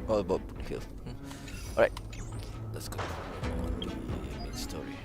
All about kill. Alright, let's go on to the main story.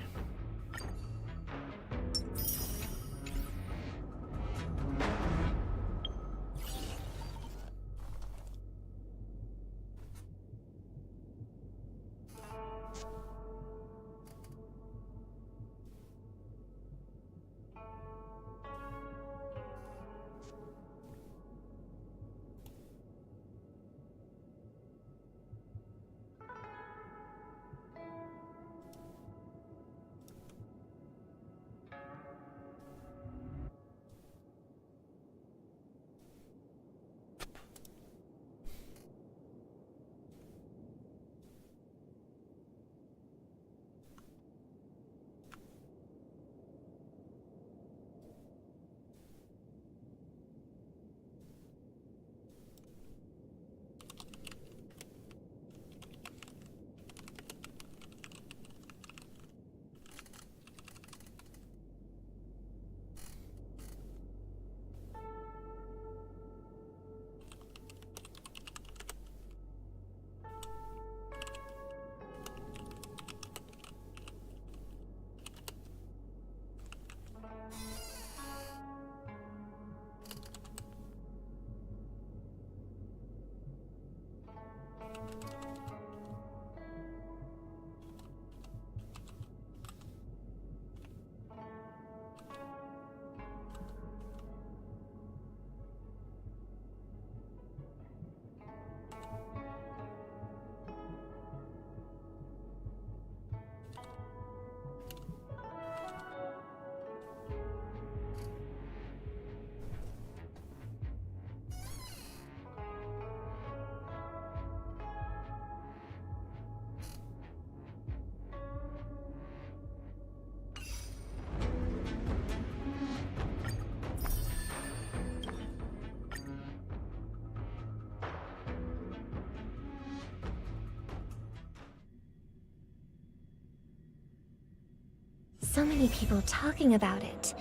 So many people talking about it.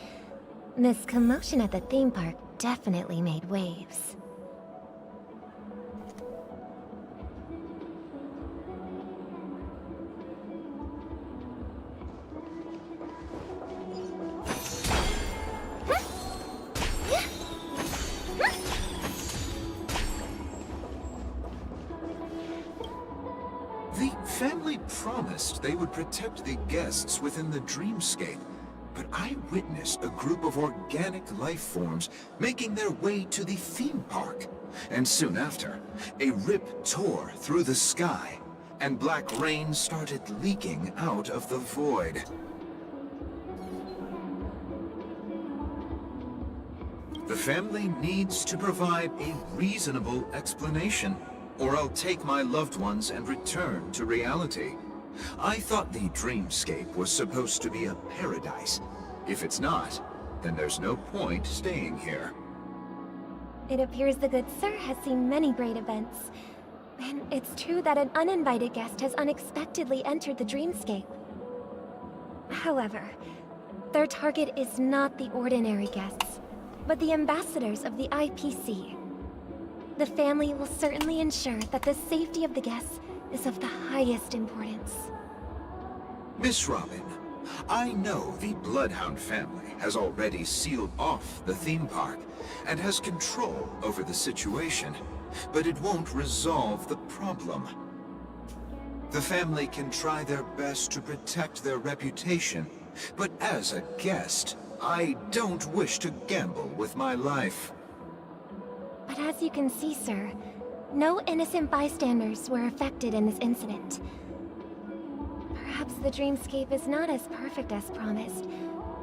This commotion at the theme park definitely made waves. The family promised they would protect the guests within the dreamscape, but I witnessed a group of organic life forms making their way to the theme park. And soon after, a rip tore through the sky, and black rain started leaking out of the void. The family needs to provide a reasonable explanation, or I'll take my loved ones and return to reality. I thought the dreamscape was supposed to be a paradise. If it's not, then there's no point staying here. It appears the good sir has seen many great events. And it's true that an uninvited guest has unexpectedly entered the dreamscape. However, their target is not the ordinary guests, but the ambassadors of the IPC. The family will certainly ensure that the safety of the guests is of the highest importance. Miss Robin, I know the Bloodhound family has already sealed off the theme park and has control over the situation, but it won't resolve the problem. The family can try their best to protect their reputation, but as a guest, I don't wish to gamble with my life. But as you can see, sir, no innocent bystanders were affected in this incident. Perhaps the dreamscape is not as perfect as promised,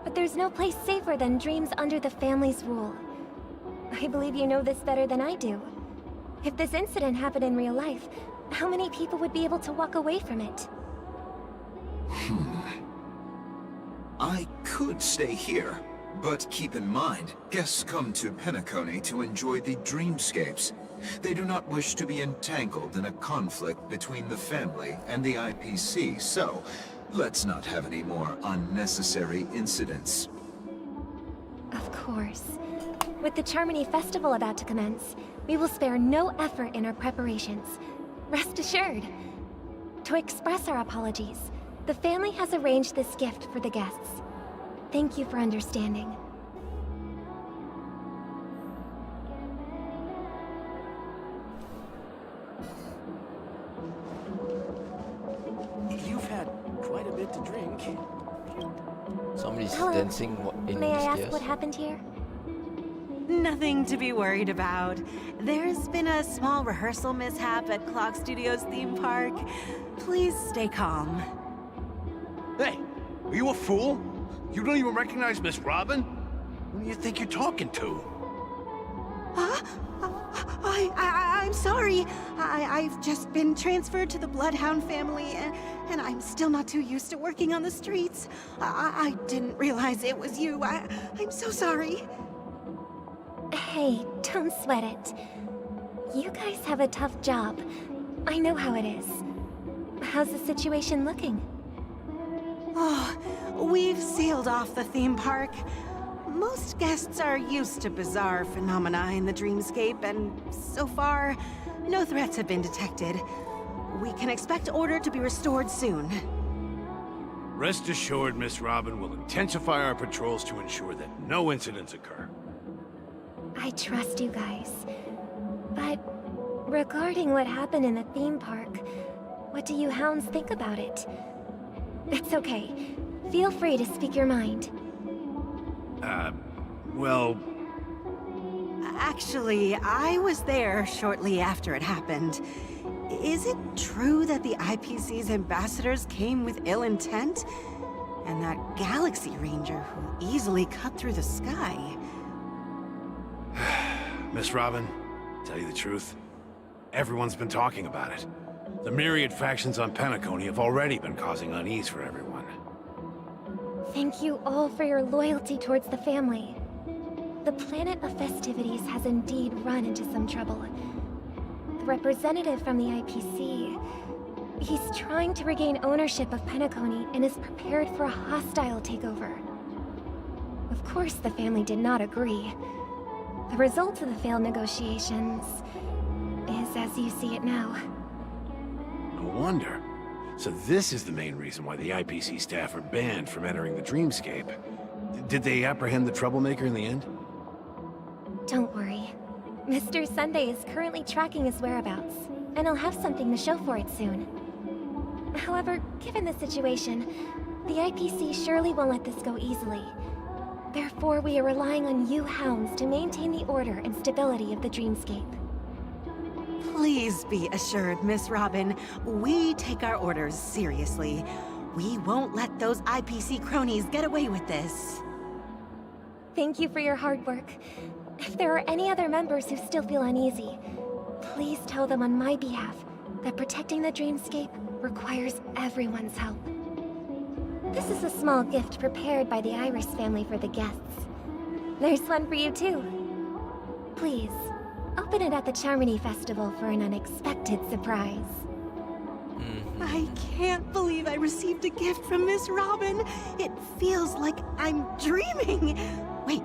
but there's no place safer than dreams under the family's rule. I believe you know this better than I do. If this incident happened in real life, how many people would be able to walk away from it? I could stay here, but keep in mind, guests come to Penacony to enjoy the dreamscapes. They do not wish to be entangled in a conflict between the family and the IPC, so let's not have any more unnecessary incidents. Of course. With the Charmony Festival about to commence, we will spare no effort in our preparations. Rest assured. To express our apologies, the family has arranged this gift for the guests. Thank you for understanding. You've had quite a bit to drink. Somebody's Hello. dancing in May the I ask stairs. what happened here? Nothing to be worried about. There's been a small rehearsal mishap at Clock Studios theme park. Please stay calm. Hey, are you a fool? You don't even recognize Miss Robin? Who do you think you're talking to? Huh? I'm sorry. I've just been transferred to the Bloodhound family, and I'm still not too used to working on the streets. I didn't realize it was you. I'm so sorry. Hey, don't sweat it. You guys have a tough job. I know how it is. How's the situation looking? Oh, we've sealed off the theme park. Most guests are used to bizarre phenomena in the dreamscape, and so far, no threats have been detected. We can expect order to be restored soon. Rest assured, Miss Robin will intensify our patrols to ensure that no incidents occur. I trust you guys. But regarding what happened in the theme park, what do you hounds think about it? It's okay. Feel free to speak your mind. Well, Actually, I was there shortly after it happened. Is it true that the IPC's ambassadors came with ill intent? And that Galaxy Ranger who easily cut through the sky? Miss Robin, tell you the truth, everyone's been talking about it. The myriad factions on Penacony have already been causing unease for everyone. Thank you all for your loyalty towards the family. The planet of festivities has indeed run into some trouble. The representative from the IPC, he's trying to regain ownership of Penacony and is prepared for a hostile takeover. Of course, the family did not agree. The result of the failed negotiations is as you see it now. No wonder. So this is the main reason why the IPC staff are banned from entering the dreamscape. Did they apprehend the troublemaker in the end? Don't worry. Mr. Sunday is currently tracking his whereabouts, and he'll have something to show for it soon. However, given the situation, the IPC surely won't let this go easily. Therefore, we are relying on you hounds to maintain the order and stability of the dreamscape. Please be assured, Miss Robin, we take our orders seriously. We won't let those IPC cronies get away with this. Thank you for your hard work. If there are any other members who still feel uneasy, please tell them on my behalf that protecting the dreamscape requires everyone's help. This is a small gift prepared by the Iris family for the guests. There's one for you too. Please, open it at the Charmony Festival for an unexpected surprise. I can't believe I received a gift from Miss Robin. It feels like I'm dreaming. Wait,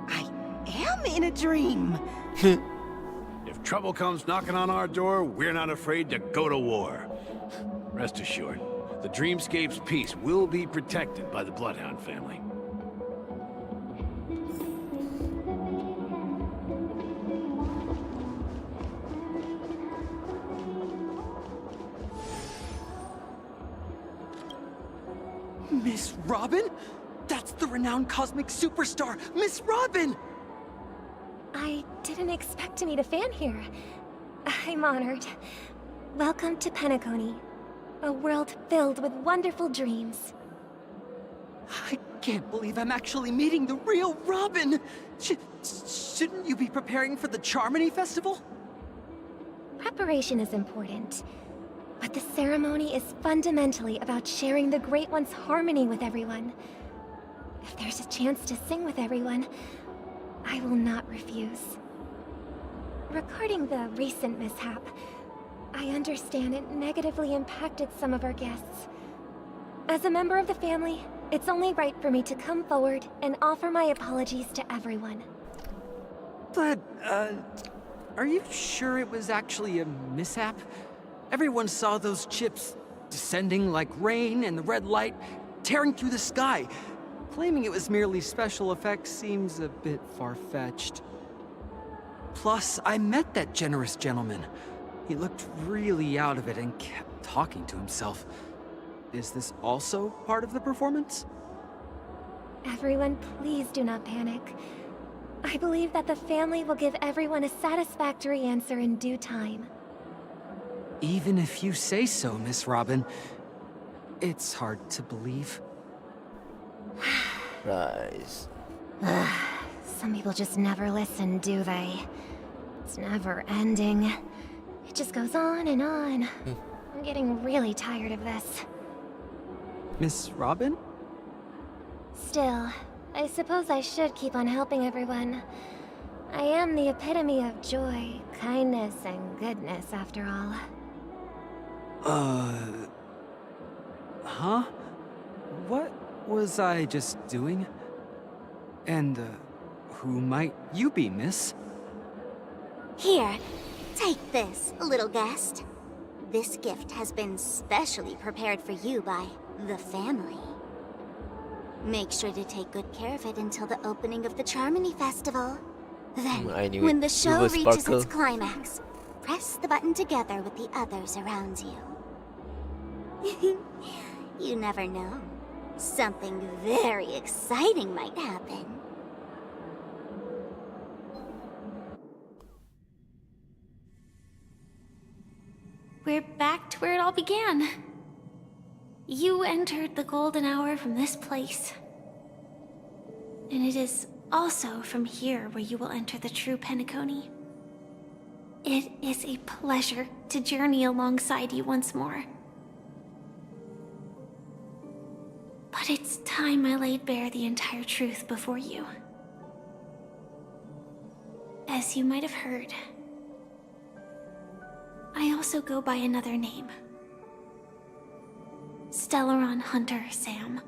I am in a dream. If trouble comes knocking on our door, we're not afraid to go to war. Rest assured, the Dreamscape's peace will be protected by the Bloodhound family. Miss Robin? That's the renowned cosmic superstar, Miss Robin! I didn't expect to meet a fan here. I'm honored. Welcome to Penacony, a world filled with wonderful dreams. I can't believe I'm actually meeting the real Robin! Shouldn't you be preparing for the Charmony Festival? Preparation is important, but the ceremony is fundamentally about sharing the Great One's harmony with everyone. If there's a chance to sing with everyone, I will not refuse. Regarding the recent mishap, I understand it negatively impacted some of our guests. As a member of the family, it's only right for me to come forward and offer my apologies to everyone. But, are you sure it was actually a mishap? Everyone saw those chips descending like rain and the red light tearing through the sky. Claiming it was merely special effects seems a bit far-fetched. Plus, I met that generous gentleman. He looked really out of it and kept talking to himself. Is this also part of the performance? Everyone, please do not panic. I believe that the family will give everyone a satisfactory answer in due time. Even if you say so, Miss Robin, it's hard to believe. Rise. Some people just never listen, do they? It's never ending. It just goes on and on. I'm getting really tired of this. Miss Robin? Still, I suppose I should keep on helping everyone. I am the epitome of joy, kindness, and goodness, after all. Huh? What was I just doing? And, who might you be, miss? Here, take this, little guest. This gift has been specially prepared for you by the family. Make sure to take good care of it until the opening of the Charmony Festival. Then, I knew when it. the It show was reaches sparkle. its climax, press the button together with the others around you. You never know. Something very exciting might happen. We're back to where it all began. You entered the golden hour from this place. And it is also from here where you will enter the true Penacony. It is a pleasure to journey alongside you once more. But it's time I laid bare the entire truth before you. As you might have heard, I also go by another name. Stellaron Hunter Sam.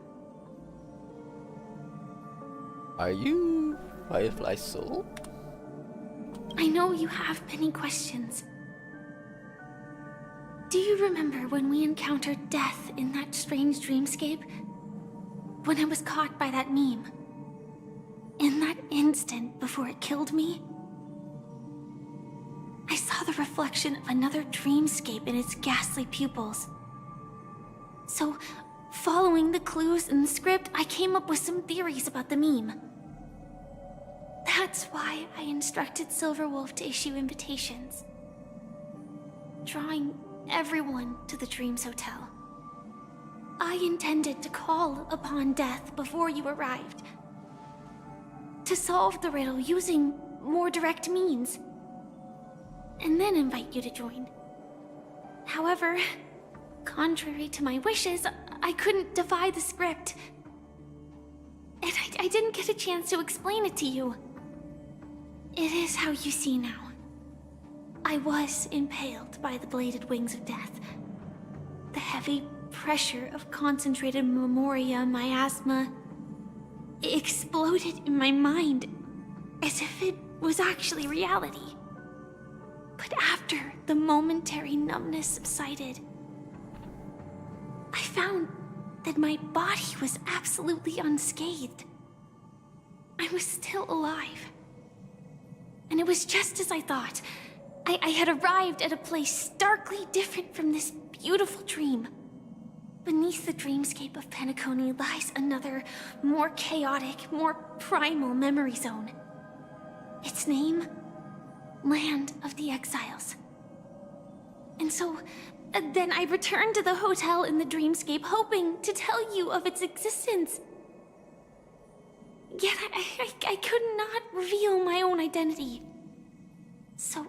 Are you Firefly Soul? I know you have many questions. Do you remember when we encountered death in that strange dreamscape? When I was caught by that meme? In that instant before it killed me? I saw the reflection of another dreamscape in its ghastly pupils. So, following the clues in the script, I came up with some theories about the meme. That's why I instructed Silverwolf to issue invitations, drawing everyone to the Dreams Hotel. I intended to call upon death before you arrived, to solve the riddle using more direct means, and then invite you to join. However, contrary to my wishes, I couldn't defy the script. And I didn't get a chance to explain it to you. It is how you see now. I was impaled by the bladed wings of death. The heavy pressure of concentrated memoria miasma exploded in my mind as if it was actually reality. But after the momentary numbness subsided, I found that my body was absolutely unscathed. I was still alive. And it was just as I thought. I had arrived at a place starkly different from this beautiful dream. Beneath beneath the dreamscape of Penacony lies another, more chaotic, more primal memory zone. Its name? Land of the Exiles. And so, then I returned to the hotel in the dreamscape, hoping to tell you of its existence. Yet I could not reveal my own identity. So,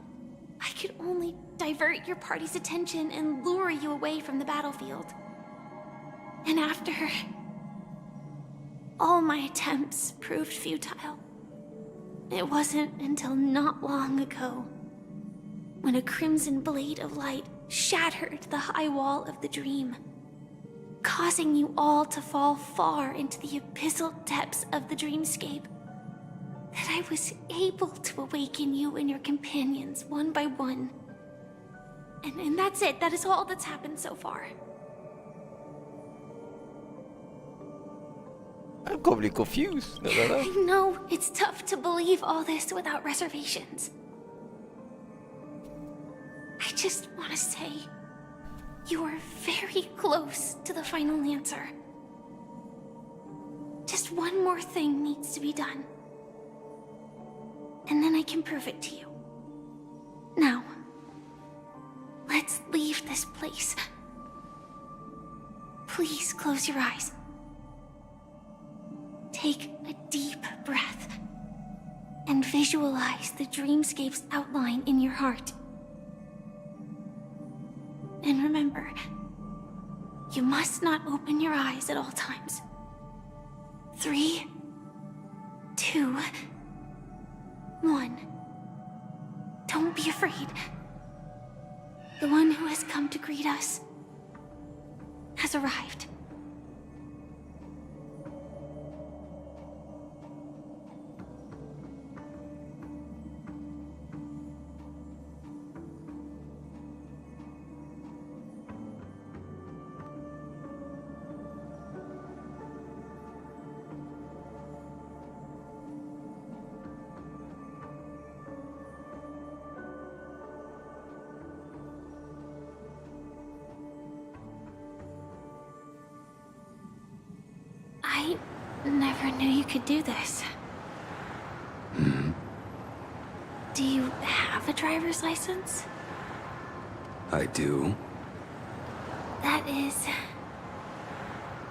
I could only divert your party's attention and lure you away from the battlefield. And after, all my attempts proved futile. It wasn't until not long ago when a crimson blade of light shattered the high wall of the dream, causing you all to fall far into the abyssal depths of the dreamscape, that I was able to awaken you and your companions one by one. And that's it. That is all that's happened so far. I'm completely confused. No, no, no. I know it's tough to believe all this without reservations. I just want to say, you are very close to the final answer. Just one more thing needs to be done. And then I can prove it to you. Now, let's leave this place. Please close your eyes. Take a deep breath and visualize the dreamscape's outline in your heart. And remember, you must not open your eyes at all times. 3, 2, 1. Don't be afraid. The one who has come to greet us has arrived. I never knew you could do this. Do you have a driver's license? I do. That is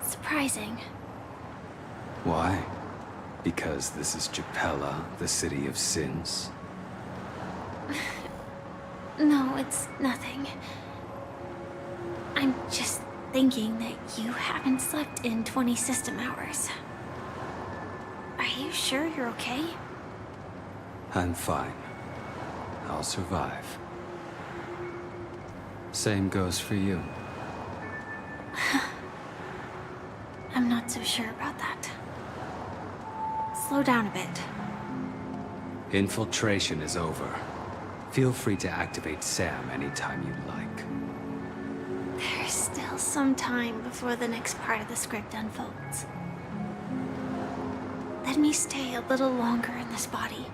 surprising. Why? Because this is Japella, the city of sins? No, it's nothing. I'm just thinking that you haven't slept in 20 system hours. Are you sure you're okay? I'm fine. I'll survive. Same goes for you. I'm not so sure about that. Slow down a bit. Infiltration is over. Feel free to activate Sam anytime you like. There's still some time before the next part of the script unfolds. Let me stay a little longer in this body.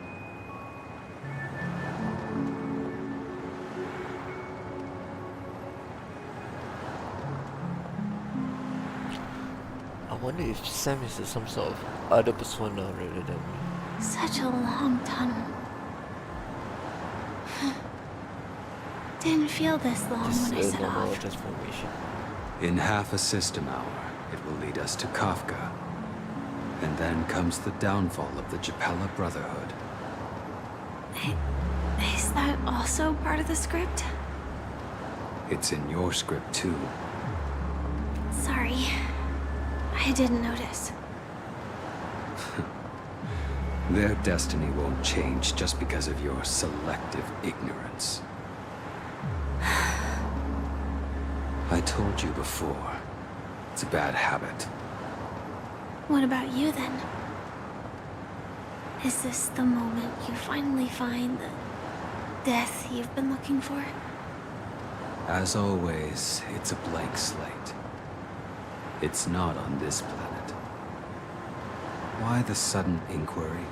I wonder if Sam is some sort of other persona rather than me. Such a long tunnel. Didn't feel this long Just when I a set normal off. transformation. In half a system hour, it will lead us to Kafka. And then comes the downfall of the Japella Brotherhood. Is that also part of the script? It's in your script too. Sorry. I didn't notice. Their destiny won't change just because of your selective ignorance. I told you before, it's a bad habit. What about you then? Is this the moment you finally find the death you've been looking for? As always, it's a blank slate. It's not on this planet. Why the sudden inquiry?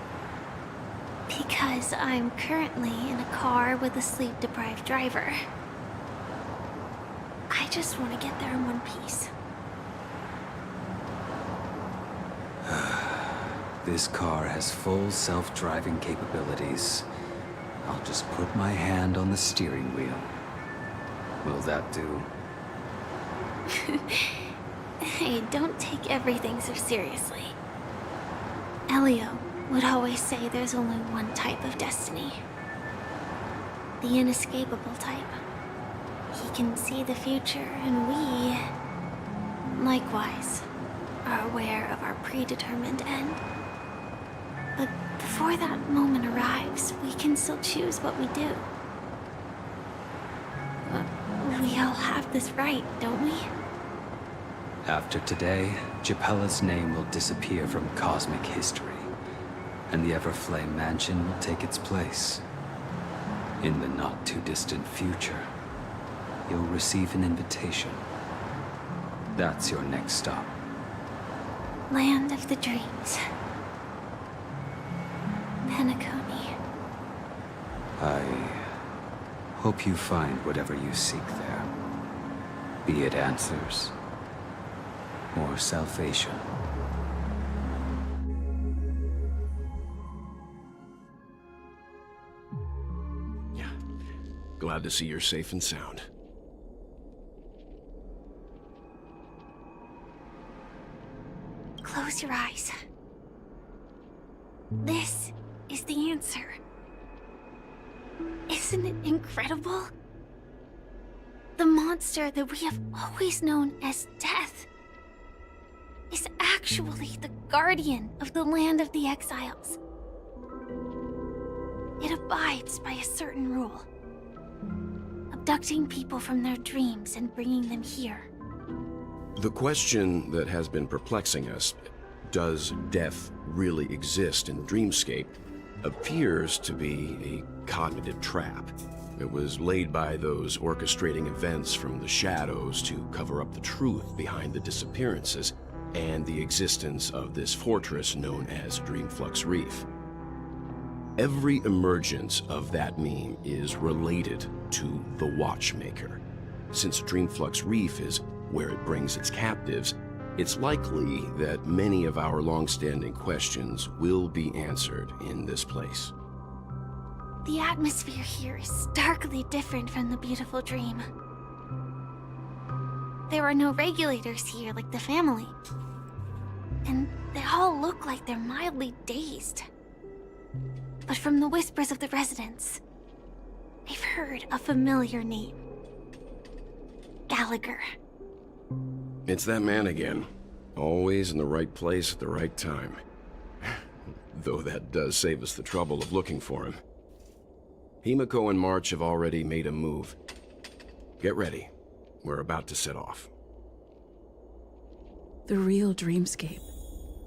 Because I'm currently in a car with a sleep-deprived driver. I just want to get there in one piece. This car has full self-driving capabilities. I'll just put my hand on the steering wheel. Will that do? Hey, don't take everything so seriously. Elio would always say there's only one type of destiny. The inescapable type. He can see the future, and we, likewise, are aware of our predetermined end. But before that moment arrives, we can still choose what we do. We all have this right, don't we? After today, Gepella's name will disappear from cosmic history, and the Everflame Mansion will take its place. In the not-too-distant future, you'll receive an invitation. That's your next stop. Land of the Dreams. Penacony. I hope you find whatever you seek there. Be it answers or salvation. Yeah. Glad to see you're safe and sound. Close your eyes. This is the answer. Isn't it incredible? The monster that we have always known as Death is actually the guardian of the land of the exiles. It abides by a certain rule, abducting people from their dreams and bringing them here. The question that has been perplexing us, does death really exist in the dreamscape, appears to be a cognitive trap. It was laid by those orchestrating events from the shadows to cover up the truth behind the disappearances and the existence of this fortress known as Dreamflux Reef. Every emergence of that meme is related to the Watchmaker. Since Dreamflux Reef is where it brings its captives, it's likely that many of our long-standing questions will be answered in this place. The atmosphere here is starkly different from the beautiful dream. There are no regulators here like the family. And they all look like they're mildly dazed. But from the whispers of the residents, I've heard a familiar name. Gallagher. It's that man again. Always in the right place at the right time. Though that does save us the trouble of looking for him. Himiko and March have already made a move. Get ready. We're about to set off. The real dreamscape.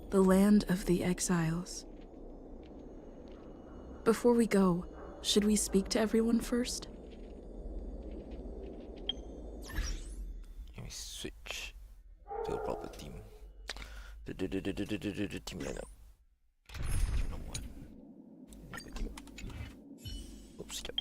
The land of the exiles. Before we go, should we speak to everyone first? Let me switch to a proper team. Team lineup. Team number 1. Team. Oops, yep.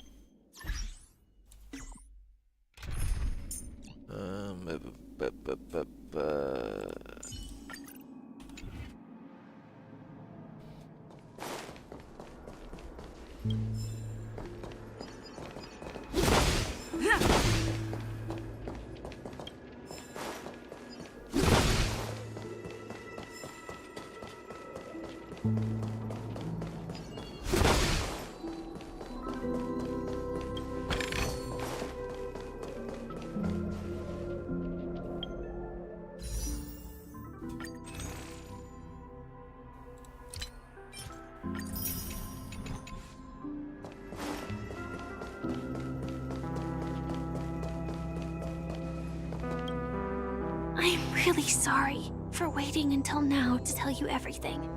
I'm really sorry for waiting until now to tell you everything.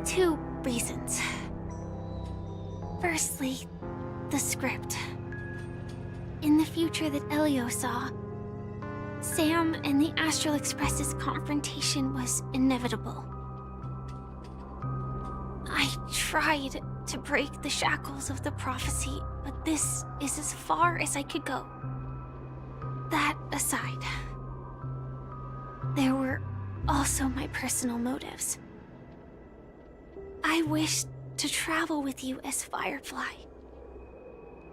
2 reasons. Firstly, the script. In the future that Elio saw, Sam and the Astral Express's confrontation was inevitable. I tried to break the shackles of the prophecy, but this is as far as I could go. That aside, there were also my personal motives. I wish to travel with you as Firefly,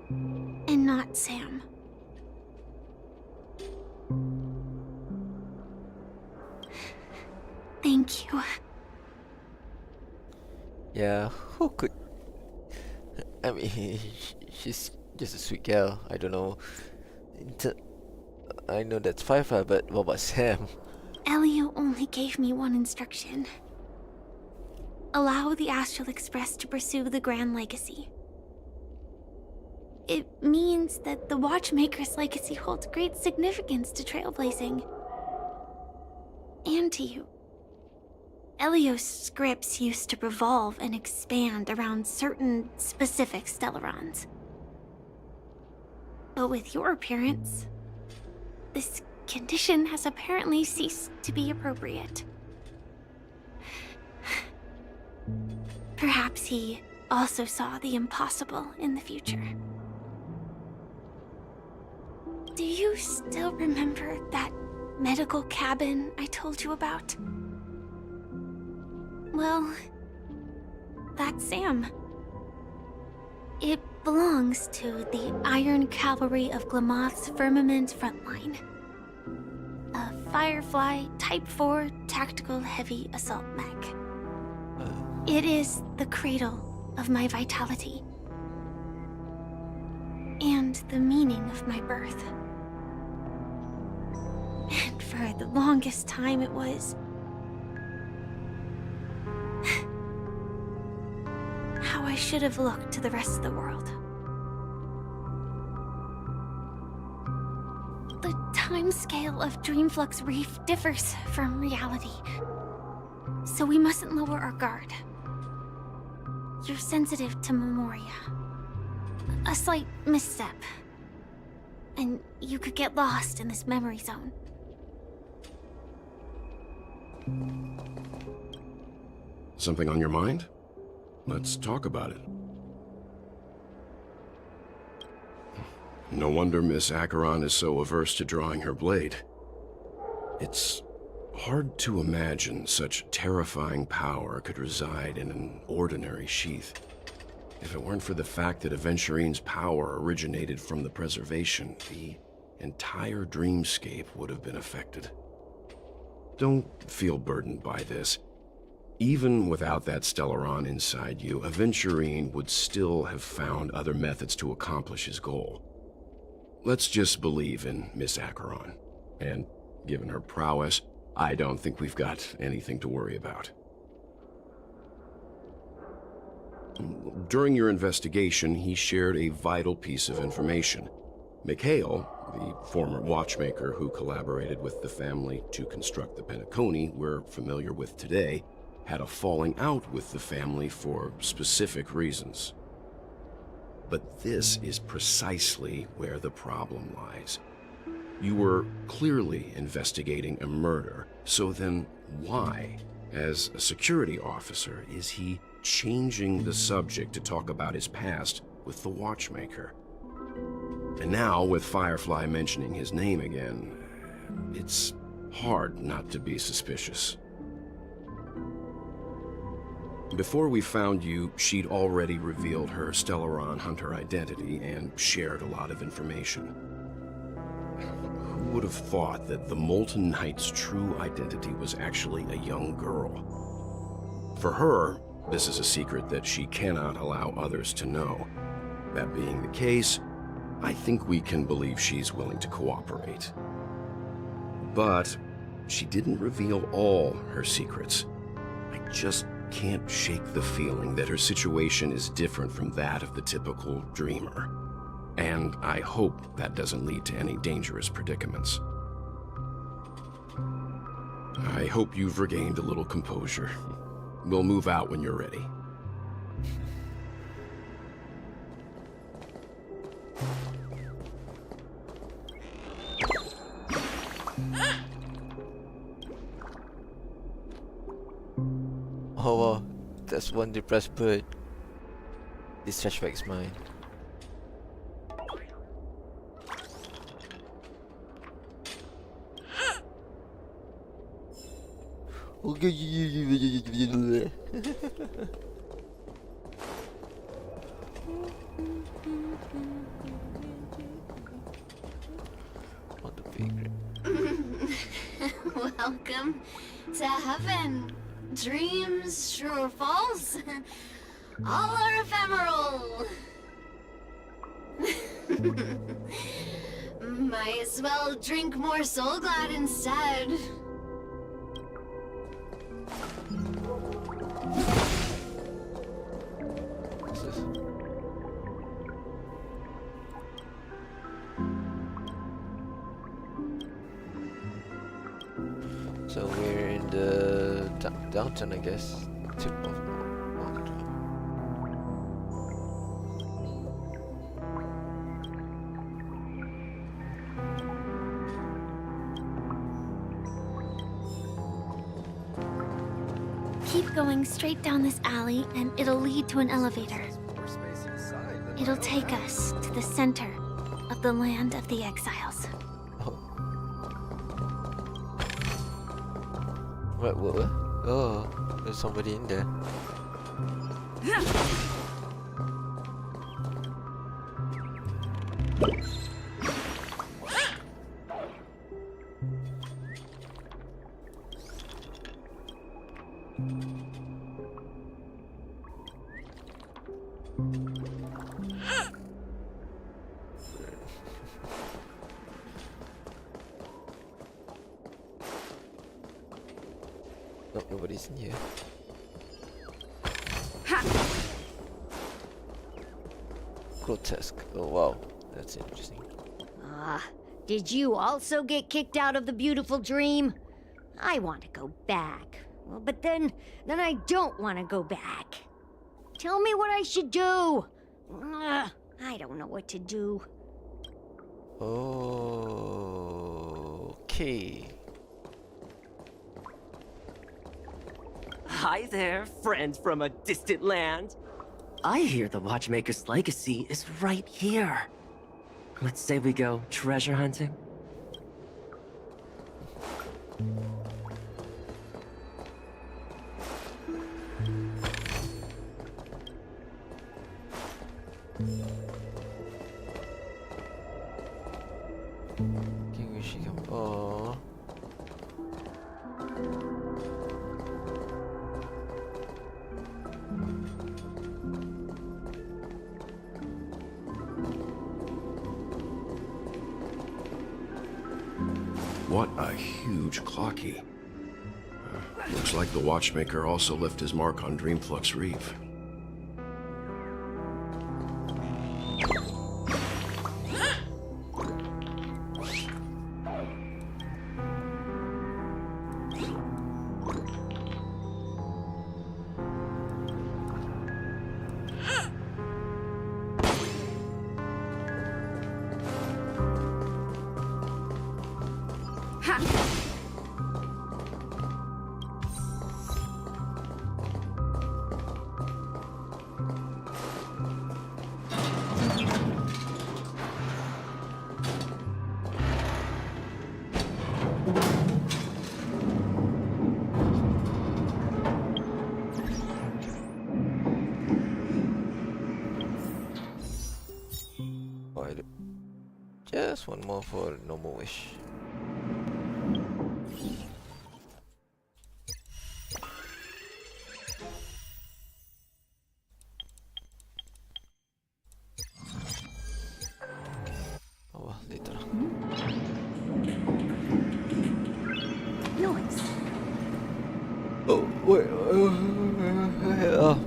and not Sam. Thank you. Yeah, who could? I mean, she's just a sweet girl. I don't know. I know that's Firefly, but what about Sam? Elio only gave me one instruction. Allow the Astral Express to pursue the Grand Legacy. It means that the Watchmaker's legacy holds great significance to trailblazing. And to you. Elio's scripts used to revolve and expand around certain specific Stellarons. But with your appearance, this condition has apparently ceased to be appropriate. Perhaps he also saw the impossible in the future. Do you still remember that medical cabin I told you about? Well, that's Sam. It belongs to the Iron Cavalry of Glamoth's Firmament Frontline. A Firefly Type 4 Tactical Heavy Assault Mech. It is the cradle of my vitality. And the meaning of my birth. And for the longest time it was how I should have looked to the rest of the world. The timescale of Dreamflux Reef differs from reality, so we mustn't lower our guard. You're sensitive to Memoria. A slight misstep, and you could get lost in this memory zone. Something on your mind? Let's talk about it. No wonder Miss Acheron is so averse to drawing her blade. It's hard to imagine such terrifying power could reside in an ordinary sheath. If it weren't for the fact that Aventurine's power originated from the preservation, the entire dreamscape would have been affected. Don't feel burdened by this. Even without that Stellaron inside you, Aventurine would still have found other methods to accomplish his goal. Let's just believe in Miss Acheron. And given her prowess, I don't think we've got anything to worry about. During your investigation, he shared a vital piece of information. Mikhail, the former watchmaker who collaborated with the family to construct the Penacony we're familiar with today, had a falling out with the family for specific reasons. But this is precisely where the problem lies. You were clearly investigating a murder, so then why, as a security officer, is he changing the subject to talk about his past with the watchmaker? And now, with Firefly mentioning his name again, it's hard not to be suspicious. Before we found you, she'd already revealed her Stellaron Hunter identity and shared a lot of information. Who would have thought that the Molten Knight's true identity was actually a young girl? For her, this is a secret that she cannot allow others to know. That being the case, I think we can believe she's willing to cooperate. But she didn't reveal all her secrets. I just can't shake the feeling that her situation is different from that of the typical dreamer. And I hope that doesn't lead to any dangerous predicaments. I hope you've regained a little composure. We'll move out when you're ready. Oh wow, that's one depressed bird. This flashback's mine. On the vagrant. Welcome to heaven. Dreams, true or false, all are ephemeral. Might as well drink more Soul Glad instead. What's this? So we're in the downtown, I guess. Tip of Mountain. Keep going straight down this alley, and it'll lead to an elevator. It'll take us to the center of the land of the exiles. Oh. What? Oh, there's somebody in there. Nope, nobody's in here. Grotesque. Oh wow, that's interesting. Did you also get kicked out of the beautiful dream? I want to go back. Well, but then I don't want to go back. Tell me what I should do. I don't know what to do. Okay. Hi there, friend from a distant land. I hear the Watchmaker's legacy is right here. Let's say we go treasure hunting. Oh. What a huge clocky. Looks like the Watchmaker also left his mark on Dreamflux Reef. Just one more for normal wish. Oh well, later. Noise. Oh wait. Oh,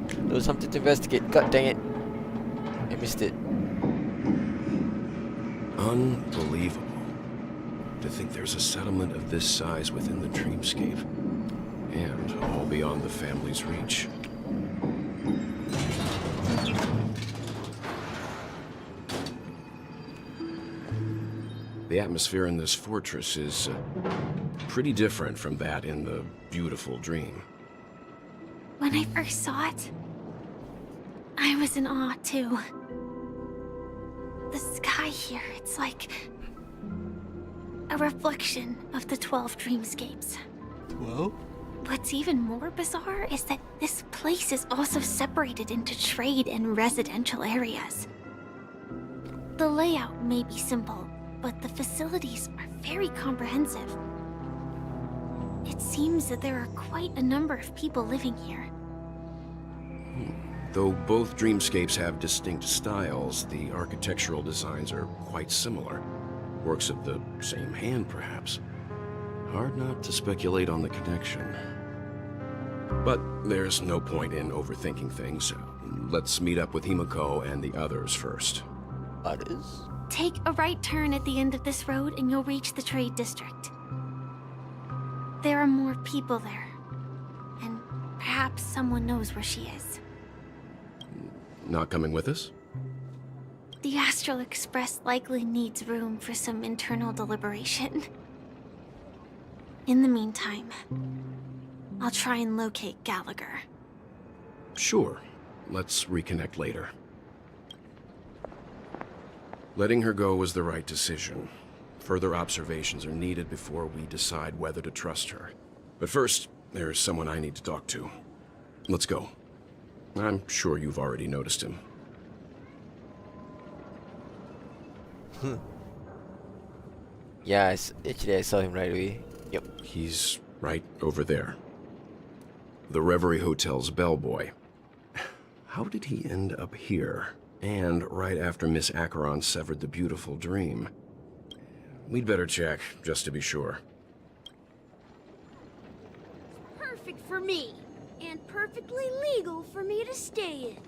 there was something to investigate. God dang it! I missed it. Unbelievable. To think there's a settlement of this size within the dreamscape. And all beyond the family's reach. The atmosphere in this fortress is pretty different from that in the beautiful dream. When I first saw it, I was in awe too. The sky here, it's like a reflection of the 12 dreamscapes. 12? What's even more bizarre is that this place is also separated into trade and residential areas. The layout may be simple, but the facilities are very comprehensive. It seems that there are quite a number of people living here. Though both dreamscapes have distinct styles, the architectural designs are quite similar. Works of the same hand, perhaps. Hard not to speculate on the connection. But there's no point in overthinking things. Let's meet up with Himiko and the others first. Others? Take a right turn at the end of this road and you'll reach the trade district. There are more people there. And perhaps someone knows where she is. Not coming with us? The Astral Express likely needs room for some internal deliberation. In the meantime, I'll try and locate Gallagher. Sure. Let's reconnect later. Letting her go was the right decision. Further observations are needed before we decide whether to trust her. But first, there's someone I need to talk to. Let's go. I'm sure you've already noticed him. Yeah, actually I saw him right away. Yep. He's right over there. The Reverie Hotel's bellboy. How did he end up here? And right after Miss Acheron severed the beautiful dream. We'd better check, just to be sure. Perfect for me. And perfectly legal for me to stay in.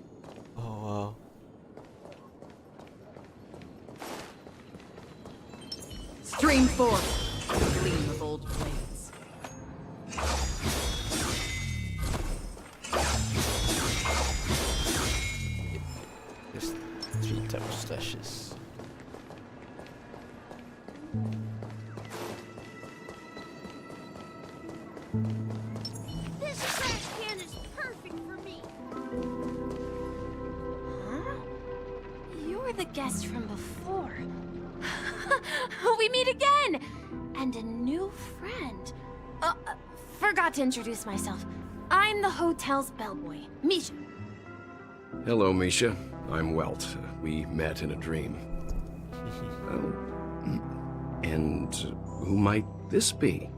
Oh wow. Stream forward. Gleam of old blades. There's 3 types of slashes. This trash can is perfect for me. Huh? You're the guest from before. We meet again! And a new friend. Forgot to introduce myself. I'm the hotel's bellboy, Misha. Hello, Misha. I'm Welt. We met in a dream. And who might this be?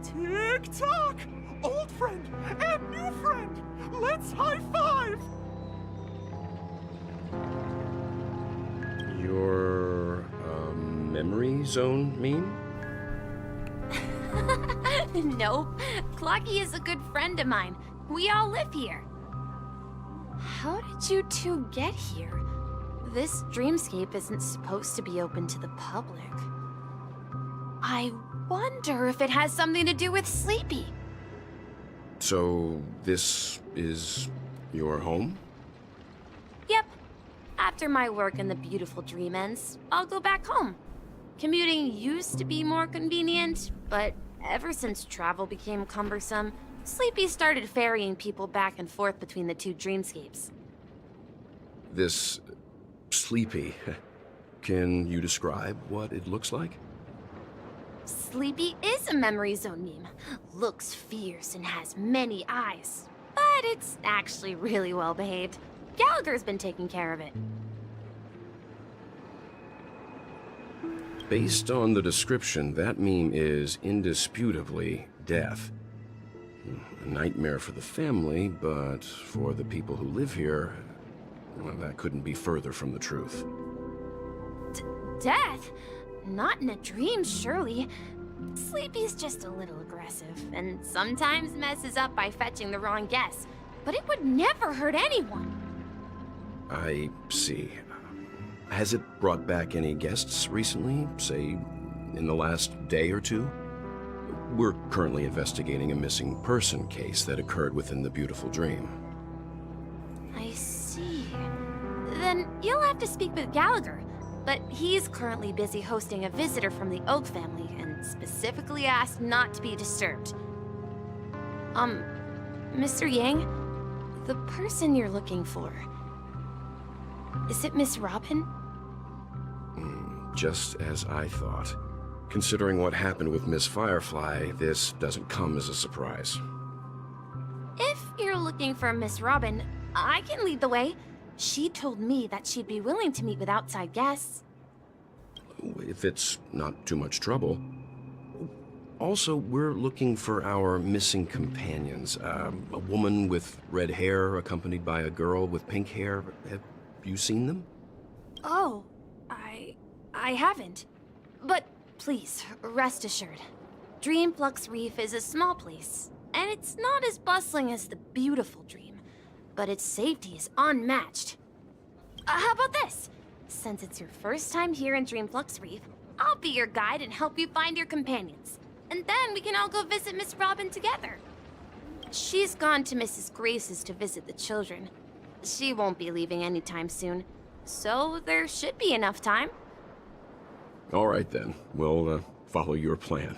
Tick-tock! Old friend and new friend! Let's high-five! Your, memory zone mean? Nope. Clocky is a good friend of mine. We all live here. How did you two get here? This dreamscape isn't supposed to be open to the public. I wonder if it has something to do with Sleepy. So, this is your home? Yep. After my work in the beautiful dream ends, I'll go back home. Commuting used to be more convenient, but ever since travel became cumbersome, Sleepy started ferrying people back and forth between the 2 dreamscapes. This Sleepy. Can you describe what it looks like? Sleepy is a memory zone meme. Looks fierce and has many eyes. But it's actually really well behaved. Gallagher's been taking care of it. Based on the description, that meme is indisputably death. A nightmare for the family, but for the people who live here, well, that couldn't be further from the truth. Death? Not in a dream, surely. Sleepy's just a little aggressive, and sometimes messes up by fetching the wrong guess. But it would never hurt anyone. I see. Has it brought back any guests recently, say, in the last day or two? We're currently investigating a missing person case that occurred within the beautiful dream. I see. Then you'll have to speak with Gallagher. But he's currently busy hosting a visitor from the Oak family and specifically asked not to be disturbed. Mr. Yang, the person you're looking for, is it Miss Robin? Just as I thought. Considering what happened with Miss Firefly, this doesn't come as a surprise. If you're looking for Miss Robin, I can lead the way. She told me that she'd be willing to meet with outside guests. If it's not too much trouble. Also, we're looking for our missing companions. A woman with red hair accompanied by a girl with pink hair. Have you seen them? Oh, I haven't. But please, rest assured. Dreamflux Reef is a small place, and it's not as bustling as the beautiful Dream, but its safety is unmatched. How about this? Since it's your first time here in Dreamflux Reef, I'll be your guide and help you find your companions. And then we can all go visit Miss Robin together. She's gone to Mrs. Grace's to visit the children. She won't be leaving anytime soon, so there should be enough time. All right then, we'll follow your plan.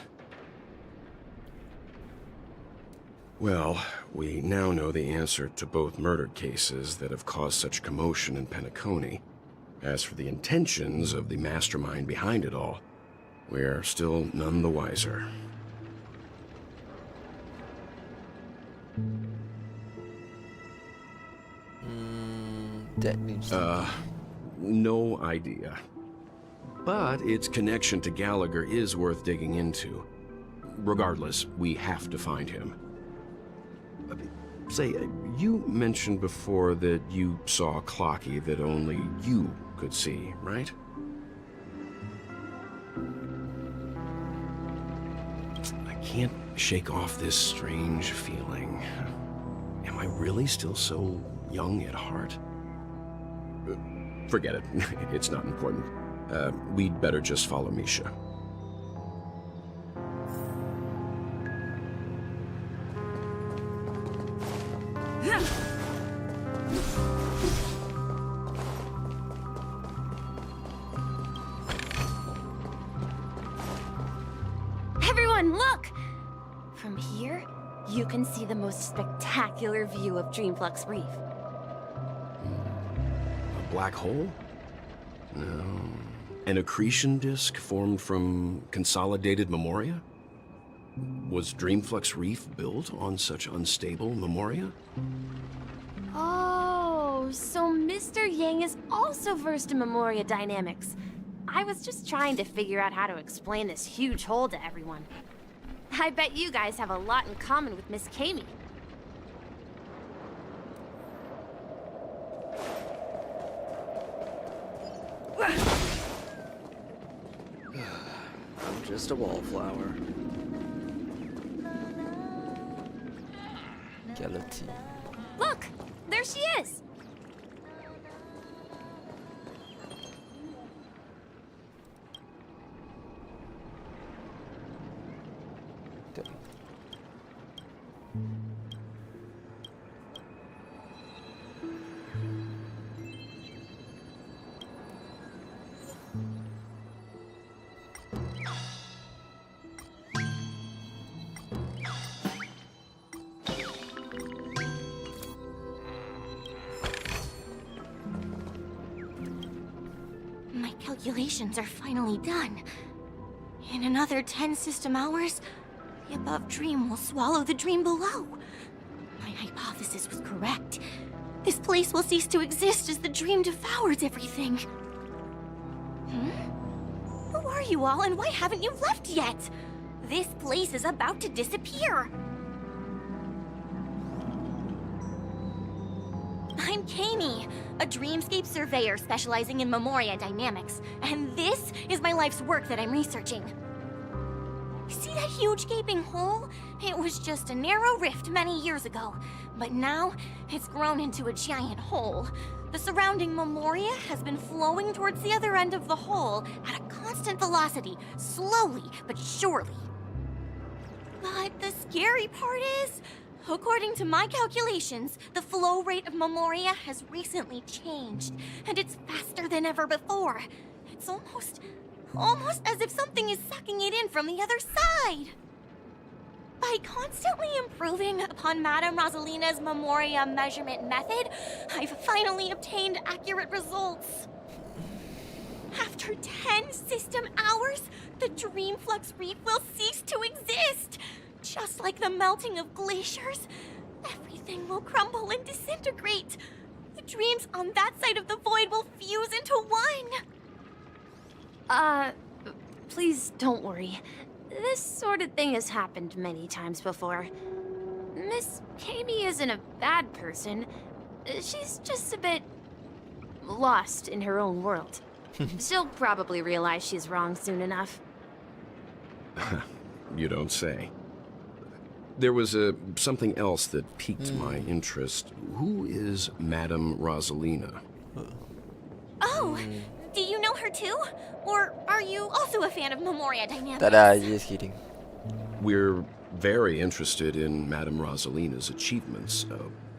Well, we now know the answer to both murder cases that have caused such commotion in Penacony. As for the intentions of the mastermind behind it all, we're still none the wiser. That means... no idea. But its connection to Gallagher is worth digging into. Regardless, we have to find him. Say, you mentioned before that you saw a Clocky that only you could see, right? I can't shake off this strange feeling. Am I really still so young at heart? Forget it. It's not important. We'd better just follow Misha. Everyone, look! From here, you can see the most spectacular view of Dreamflux Reef. A black hole? No. An accretion disk formed from consolidated memoria? Was Dreamflux Reef built on such unstable memoria? Oh, so Mr. Yang is also versed in memoria dynamics. I was just trying to figure out how to explain this huge hole to everyone. I bet you guys have a lot in common with Miss Kami. I'm just a wallflower. Skeleton. Look! There she is! My calculations are finally done. In another 10 system hours, the above dream will swallow the dream below. My hypothesis was correct. This place will cease to exist as the dream devours everything. Who are you all, and why haven't you left yet? This place is about to disappear. I'm Kami, a dreamscape surveyor specializing in memoria dynamics, and this is my life's work that I'm researching. See that huge gaping hole? It was just a narrow rift many years ago, but now it's grown into a giant hole. The surrounding memoria has been flowing towards the other end of the hole at a constant velocity, slowly but surely. But the scary part is, according to my calculations, the flow rate of memoria has recently changed, and it's faster than ever before. It's almost as if something is sucking it in from the other side. By constantly improving upon Madame Rosalina's memoria measurement method, I've finally obtained accurate results. After 10 system hours, the the Dreamflux Reef will cease to exist. Just like the melting of glaciers, everything will crumble and disintegrate. The dreams on that side of the void will fuse into one. Please don't worry. This sort of thing has happened many times before. Miss Kami isn't a bad person. She's just a bit lost in her own world. She'll probably realize she's wrong soon enough. You don't say. There was something else that piqued my interest. Who is Madame Rosalina? Oh, do you know her too? Or are you also a fan of Memoria Dynamics? Tada, just kidding. We're very interested in Madame Rosalina's achievements.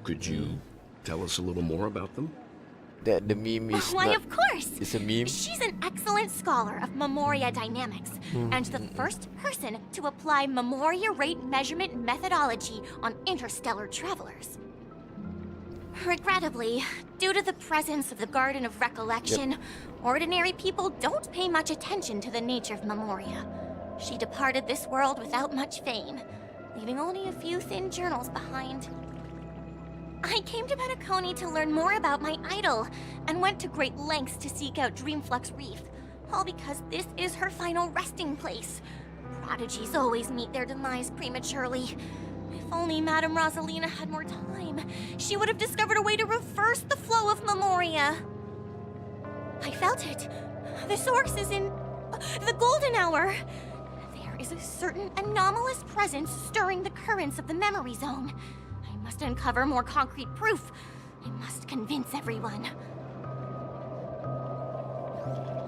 Could you tell us a little more about them? The meme is Why, not, of course! It's a meme. She's an excellent scholar of Memoria Dynamics, and the first person to apply Memoria rate measurement methodology on interstellar travelers. Regrettably, due to the presence of the Garden of Recollection, ordinary people don't pay much attention to the nature of Memoria. She departed this world without much fame, leaving only a few thin journals behind. I came to Penacony to learn more about my idol, and went to great lengths to seek out Dreamflux Reef, all because this is her final resting place. Prodigies always meet their demise prematurely. If only Madame Rosalina had more time, she would have discovered a way to reverse the flow of Memoria. I felt it. The source is in the golden hour. There is a certain anomalous presence stirring the currents of the memory zone. I must uncover more concrete proof. I must convince everyone.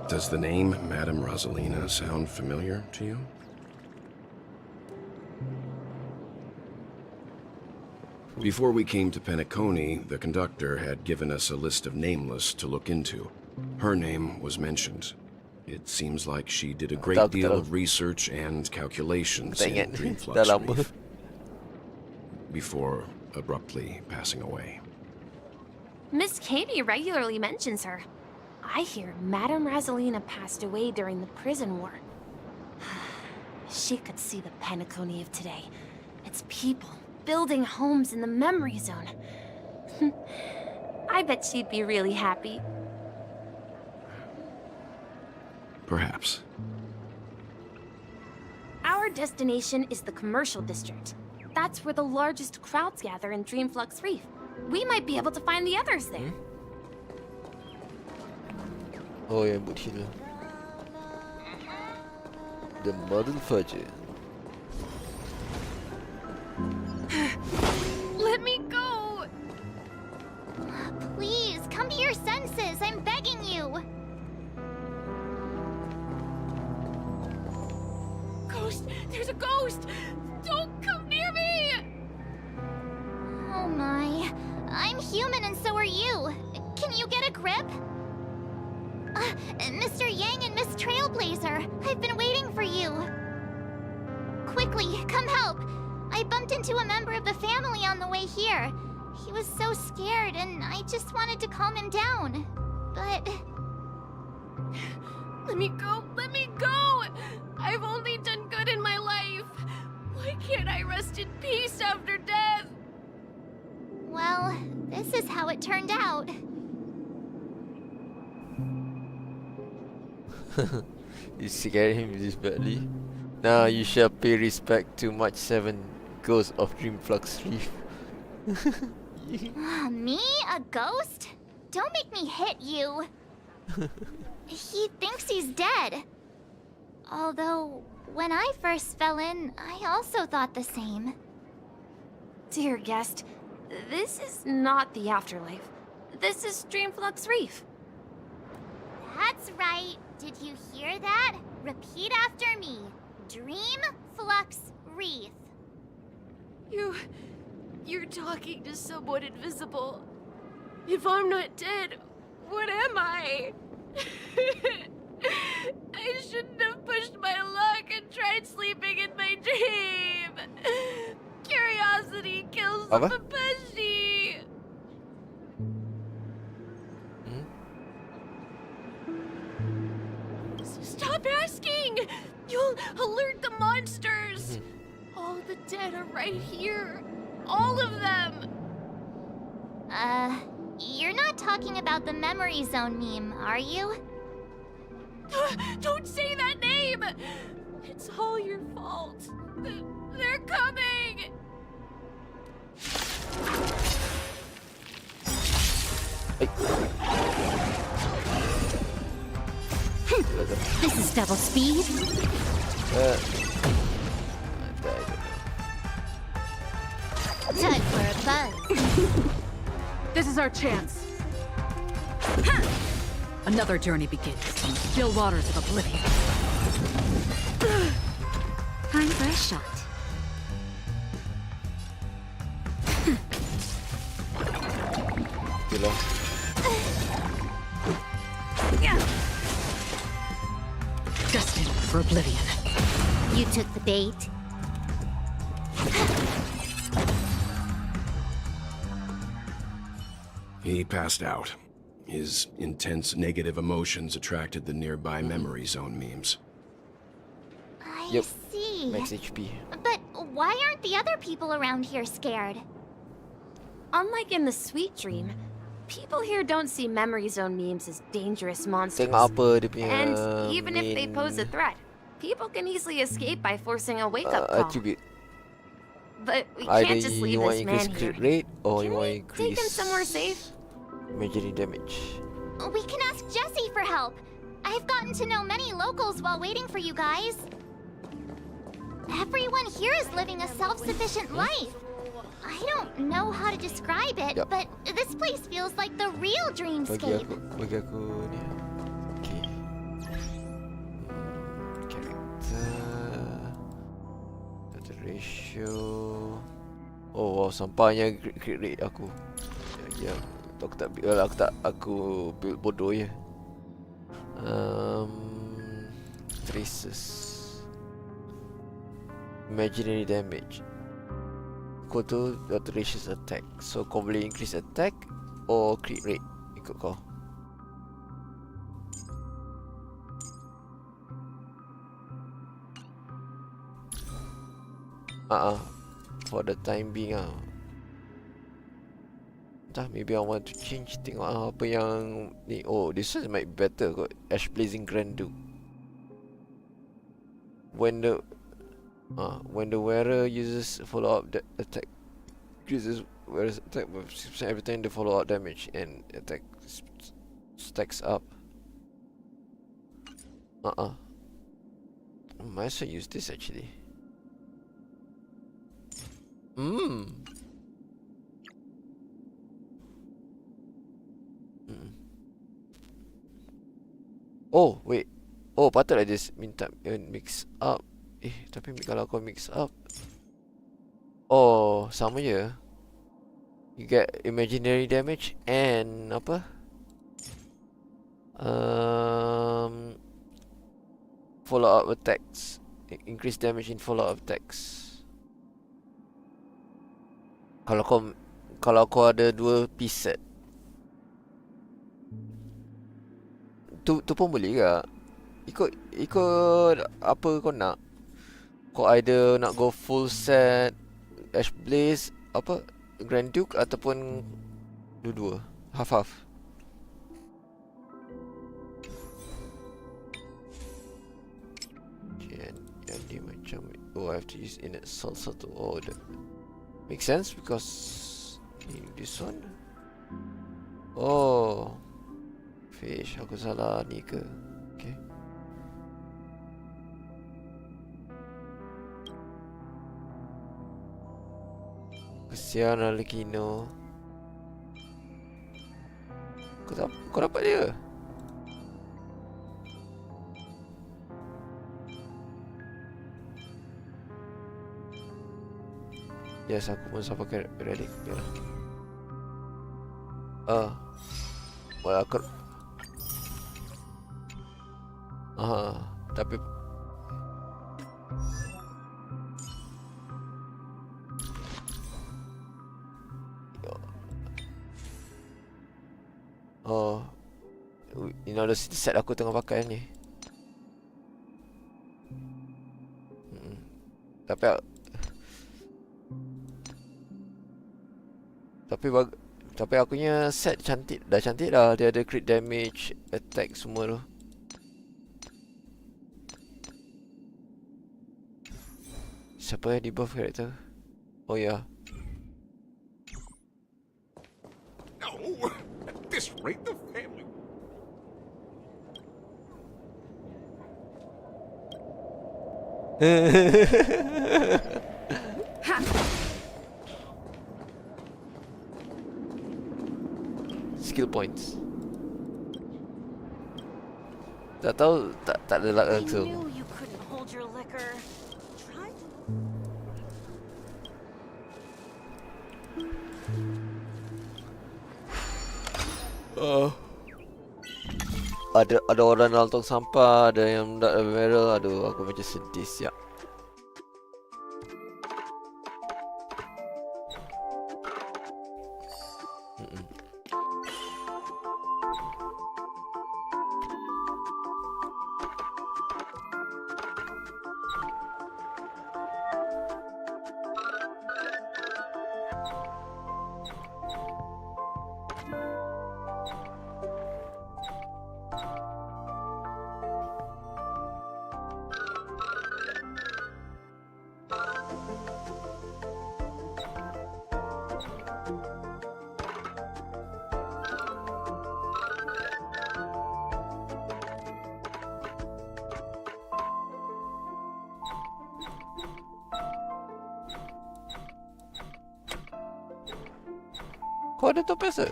Does the name Madame Rosalina sound familiar to you? Before we came to Penacony, the conductor had given us a list of nameless to look into. Her name was mentioned. It seems like she did a great deal of research and calculations in Dreamflux Reef before abruptly passing away. Miss Kami regularly mentions her. I hear Madame Rosalina passed away during the prison war. She could see the Penacony of today. Its people building homes in the memory zone. I bet she'd be really happy. Perhaps. Our destination is the commercial district. That's where the largest crowds gather in Dreamflux Reef. We might be able to find the others there. Oh yeah, but here. The model fudge. Let me go! Please, come to your senses. I'm begging you. Ghost! There's a ghost! Don't come near me! Oh my. I'm human and so are you. Can you get a grip? Mr. Yang and Miss Trailblazer, I've been waiting for you. Quickly, come help. I bumped into a member of the family on the way here. He was so scared and I just wanted to calm him down. But... Let me go! Let me go! I've only done good in my life. Why can't I rest in peace after death? Well, this is how it turned out. You scared him this badly. Now you shall pay respect to much 7 ghosts of Dreamflux Reef. Me? A ghost? Don't make me hit you. He thinks he's dead. Although, when I first fell in, I also thought the same. Dear guest, this is not the afterlife. This is Dreamflux Reef. That's right. Did you hear that? Repeat after me. Dreamflux Reef. You're talking to someone invisible. If I'm not dead, what am I? I shouldn't have pushed my luck and tried sleeping in my dream. Curiosity kills the Papashi. Stop asking! You dead are right here. All of them. You're not talking about the memory zone meme, are you? Don't say that name! It's all your fault. They're coming! This is double speed. Time for a buzz. This is our chance. Another journey begins on the still waters of oblivion. Time for a shot. Destined for oblivion. You took the bait. He passed out. His intense negative emotions attracted the nearby memory zone memes. I see. Max HP. But why aren't the other people around here scared? Unlike in the Sweet Dream, people here don't see memory zone memes as dangerous monsters. Tengok apa dia punya And even if they pose a threat, people can easily escape by forcing a wake-up call. attribute. But we Either can't just leave you want this increase man crit here. rate or you want Take him increase somewhere safe. imaginary damage. We can ask Jessie for help. I've gotten to know many locals while waiting for you guys. Everyone here is living a self-sufficient life. I don't know how to describe it, but this place feels like the real dreamscape. Bagi aku ni. Okay. Character ratio. Oh wow, sampahnya crit rate aku. Ya, aku build bodoh je. Traces. Imaginary damage. Equal to alterations attack. So kau boleh increase attack or crit rate ikut kau. For the time being entah, maybe I want to change. Tengok apa yang ni. Oh, this one might be better kot. Ash Blazing Grand Duke. When the wearer uses follow-up attack, increases wearer's attack with 6% every time the follow-up damage and attack stacks up. Might as well use this actually. Oh wait. Oh, patutlah just minta mix up. Tapi kalau kau mix up, oh sama je. You get imaginary damage and apa? Follow up attacks. Increase damage in follow up attacks. Kalau kau ada 2 piece set, tu pun boleh ke? Ikut apa kau nak. Kau either nak go full set Ash Blaze apa Grand Duke ataupun dua-dua, half-half. Yang dia macam, oh I have to use in satu order. Make sense because this one. Oh, fish, aku salah ni ke? Okay. Kesian Alekino. Kau dapat dia? Yes, aku pun sampai pakai relic. Well, aku tapi in order set aku tengah pakai ni. Tapi Tapi akunya set cantik dah. Dia ada crit damage, attack semua tu. Siapa yang di buff karakter? Oh ya. No, at this rate, the family. Skill points. Tak tahu, tak ada luck langsung. You couldn't hold your liquor. Try Ada orang dalam tong sampah, ada yang tak ada barrel. Aduh, aku macam sedih siap. Kau ada top biasa?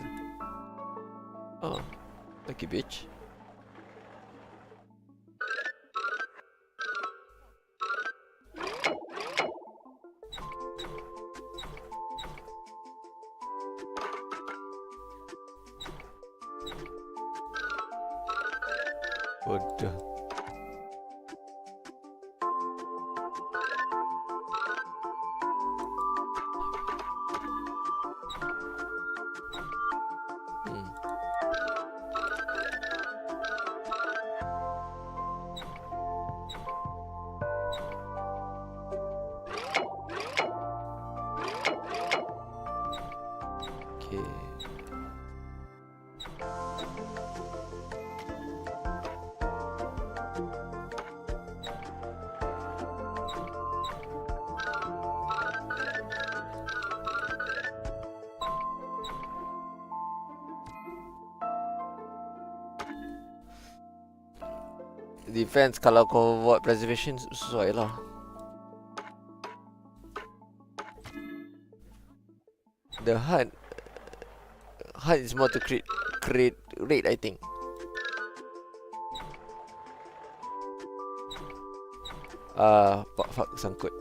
Oh, lucky bitch. Bodoh. Defense kalau kau buat preservation sesuai lah. The hunt is more to create rate, I think. Fuck sangkut.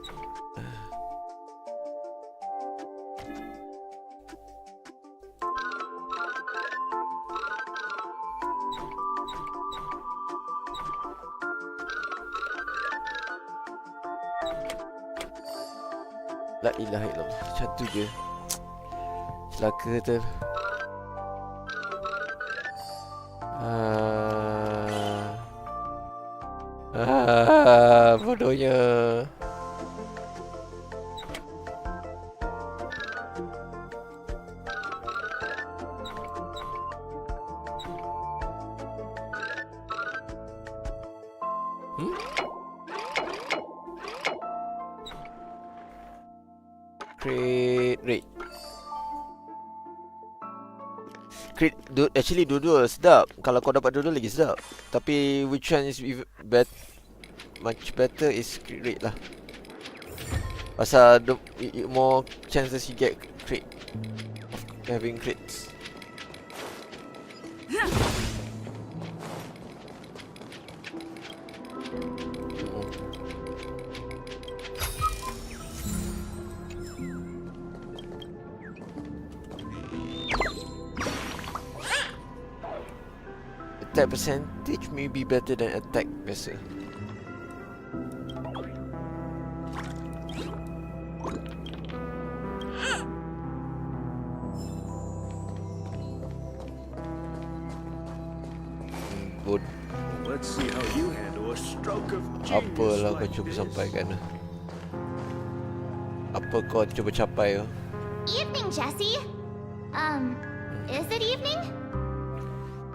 La ilaha illallah. Macam tu je. Celaka tu. Bodohnya. Crit rate. Crit actually dua-dua sedap. Kalau kau dapat dua-dua lagi sedap. Tapi which one is much better is crit rate lah. Pasal more chances you get crit of having crits. Attack percentage may be better than attack biasa. Let's see how you handle a stroke of genius. Apalah kau cuba sampaikan. Apa kau cuba capai tu? Evening, Jesse. Is it evening?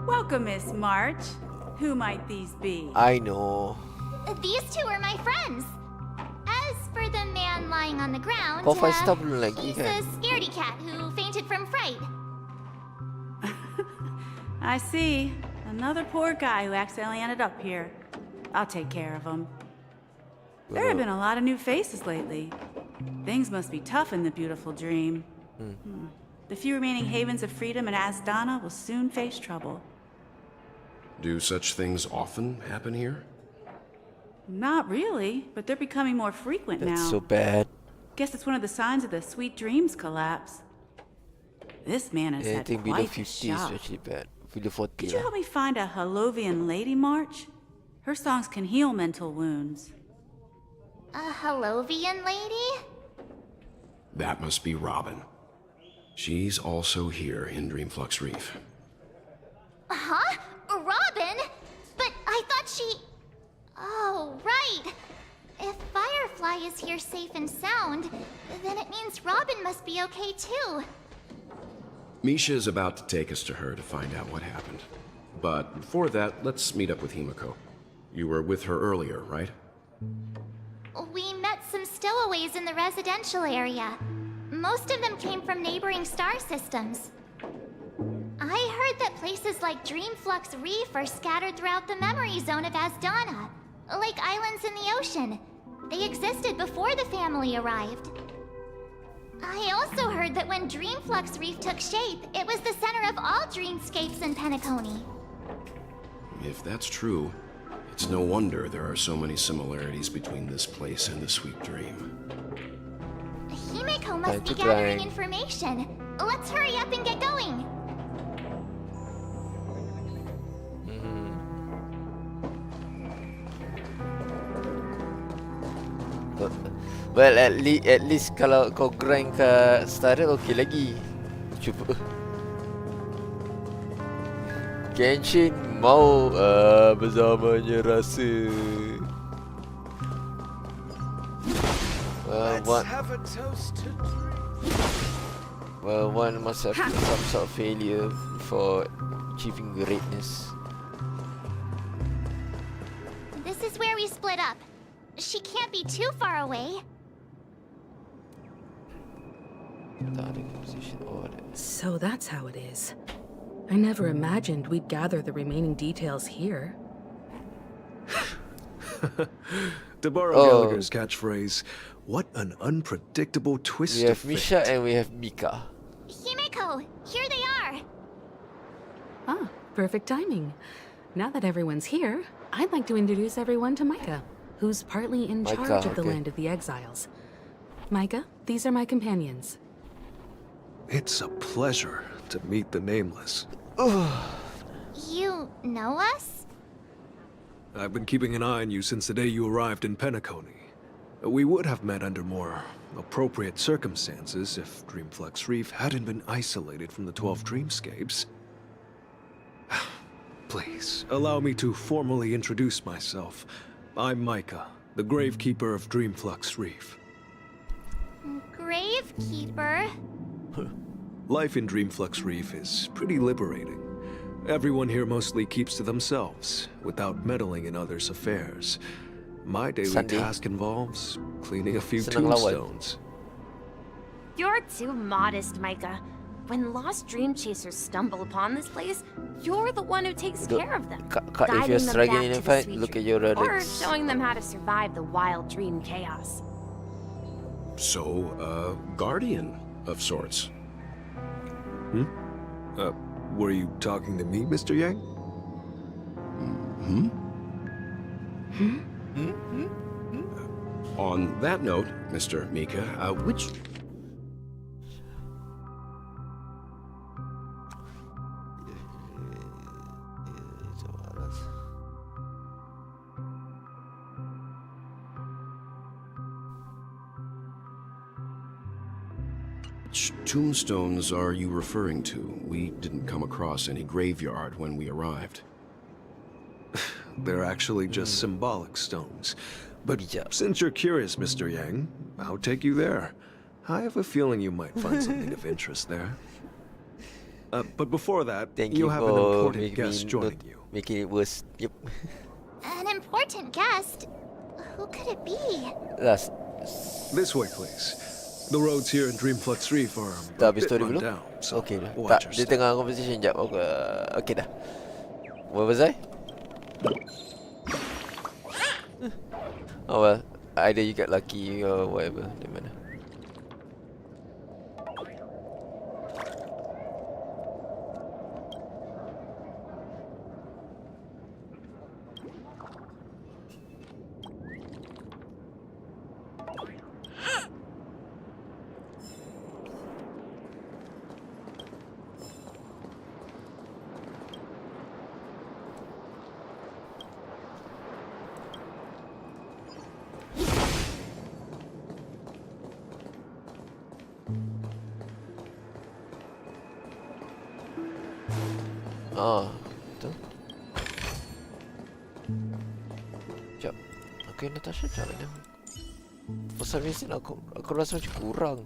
Welcome, Miss March. Who might these be? I know. These two are my friends. As for the man lying on the ground, Kau 5 star belum lagi he's kan? a scaredy cat who fainted from fright. I see. Another poor guy who accidentally ended up here. I'll take care of him. There have been a lot of new faces lately. Things must be tough in the beautiful dream. The few remaining havens of freedom in Asdana will soon face trouble. Do such things often happen here? Not really, but they're becoming more frequent now. That's so bad. Guess it's one of the signs of the Sweet Dreams collapse. This man has had Anything below quite 50 the is shock. actually bad. Below 40 Could you lah. help me find a Halovian lady, March? Her songs can heal mental wounds. A Halovian lady? That must be Robin. She's also here in Dreamflux Reef. Huh? Robin? But I thought she... Oh, right. If Firefly is here safe and sound, then it means Robin must be okay too. Misha is about to take us to her to find out what happened. But before that, let's meet up with Himiko. You were with her earlier, right? We met some stowaways in the residential area. Most of them came from neighboring star systems. I heard that places like Dreamflux Reef are scattered throughout the memory zone of Asdana, like islands in the ocean. They existed before the family arrived. I also heard that when Dreamflux Reef took shape, it was the center of all dreamscapes in Penacony. If that's true, it's no wonder there are so many similarities between this place and the Sweet Dream. Himeko must be gathering information. Let's hurry up and get going. Well, at least kalau kau grind kat starter, okey lagi. Cuba. Genshin mau bersamanya rasa. Well, one must have some sort of failure for achieving greatness. This is where we split up. She can't be too far away. So that's how it is. I never imagined we'd gather the remaining details here. To borrow Gallagher's catchphrase, what an unpredictable twist We of have Misha and we have Mika. Himeko, here they are. Ah, perfect timing. Now that everyone's here, I'd like to introduce everyone to Micah, who's partly in charge of the Land of the Exiles. Micah, these are my companions. It's a pleasure to meet the Nameless. You know us? I've been keeping an eye on you since the day you arrived in Penacony. We would have met under more appropriate circumstances if Dreamflux Reef hadn't been isolated from the 12 dreamscapes. Please, allow me to formally introduce myself. I'm Micah, the Gravekeeper of Dreamflux Reef. Gravekeeper? Life in Dreamflux Reef is pretty liberating. Everyone here mostly keeps to themselves, without meddling in others' affairs. My daily task involves cleaning a few tombstones. You're too modest, Micah. When lost dream chasers stumble upon this place, you're the one who takes care of them, If you're guiding them struggling back in a to the fight, sweet look at dream, your or relics. showing them how to survive the wild dream chaos. So, guardian of sorts. Were you talking to me, Mr. Yang? On that note, Mr. Mika, which... Which tombstones are you referring to? We didn't come across any graveyard when we arrived. They're actually just symbolic stones. But since you're curious, Mr. Yang, I'll take you there. I have a feeling you might find something of interest there. But before that, Thank you you have an for important guest joining you. making it worse. Yep. An important guest? Who could it be? Last. This way, please. The roads here in Dreamflux Reef are Dah a habis bit story run belum? down, so Okay dah. watch Tak, your dia step. tengah conversation jap. Okay dah. Where was I? Oh well, either you get lucky or whatever. Di mana? Ah, betul. Sekejap. Okay, Natasha macam mana? For some reason aku rasa macam kurang.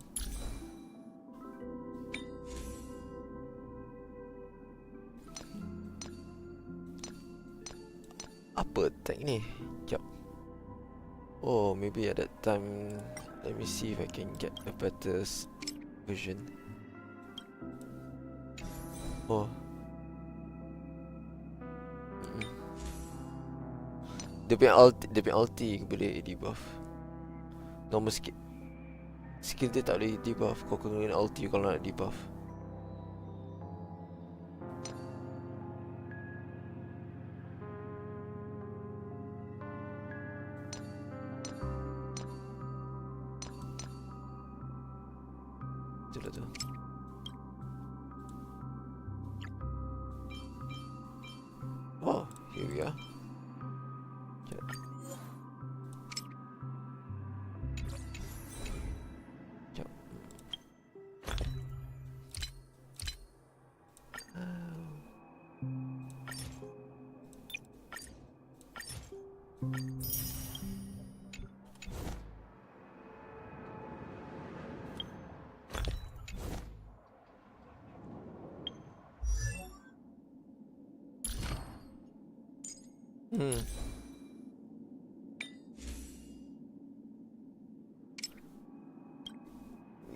Apa attack ni? Sekejap. Oh, maybe at that time. Let me see if I can get a better version. Oh. Dia punya ulti boleh debuff. Normal skill dia tak boleh debuff. Kau kena ulti kalau nak debuff. Itulah tu. Oh, here we are.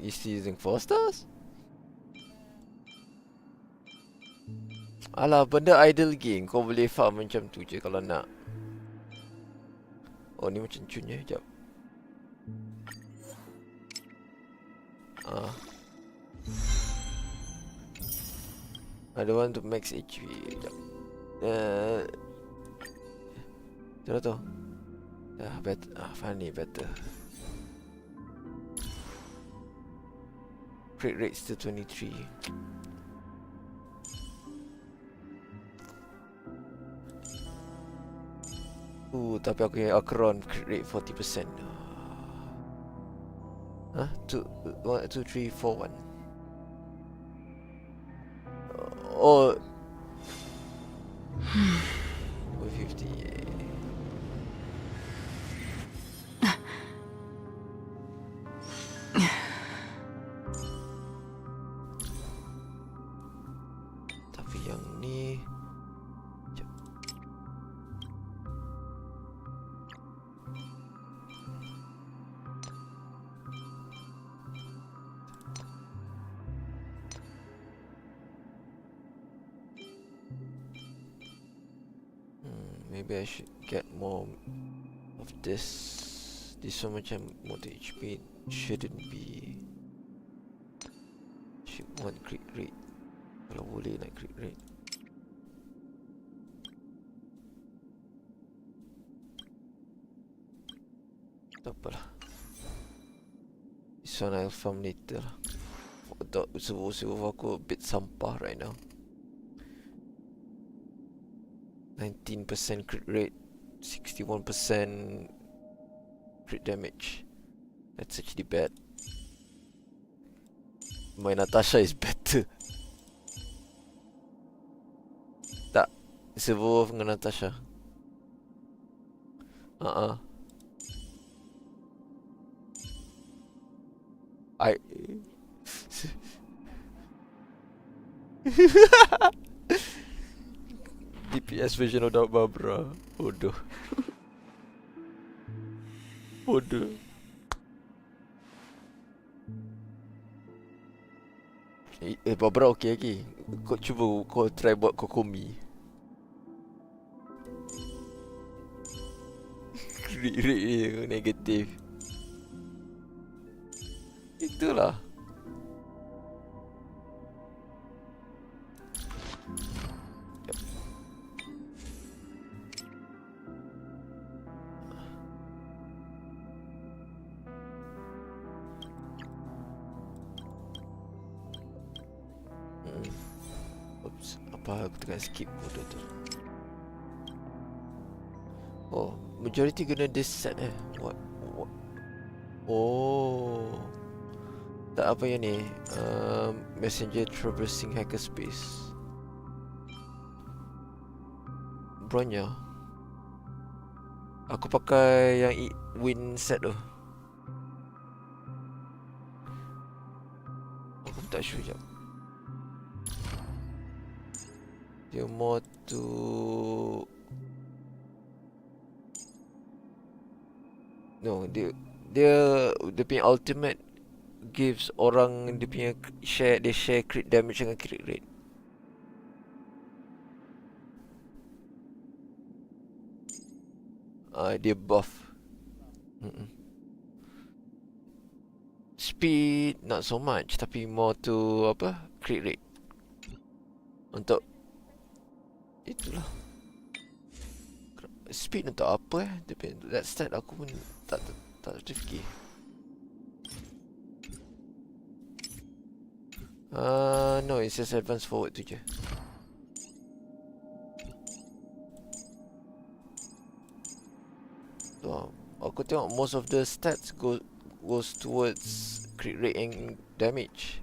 Is he using 4 stars? Alah, benda idle game. Kau boleh farm macam tu je kalau nak. Oh, ni macam cunnya. Sekejap. I don't want to max HP. Sekejap. Itulah tu. Better. Funny, better. Crit rate still 23. Tapi aku yang Akron crit rate 40%. Huh? 2, 3, 4, 1. Oh. 450. Tapi yang ni maybe I should get more of this. This one macam more HP shouldn't be. Should want crit rate. Kalau boleh nak crit rate. Tak apalah. This one I'll farm later lah. Server aku a bit sampah right now. 19% crit rate, 61% crit damage. That's actually bad. My Natasha is better. Tak, server dengan Natasha. DPS version of Dark Barbara. Bodoh. Bodoh. Barbara okey lagi. Kau cuba kau try buat Kokomi. Rate negatif. Itulah. Oops, apa aku tengah skip kode tu. Oh, majority guna this set What? Oh. Tak apa yang ni. Messenger traversing hackerspace. Bronya. Aku pakai yang win set tu. Aku tak sure jap. Dia more to no, dia punya ultimate gives orang dia punya share crit damage dengan crit rate. Dia buff. Speed not so much, tapi more to apa? Crit rate. Untuk itulah. Speed untuk apa that stat aku pun tak terfikir. No, it says advance forward tu je. Aku tengok most of the stats goes towards crit rate and damage.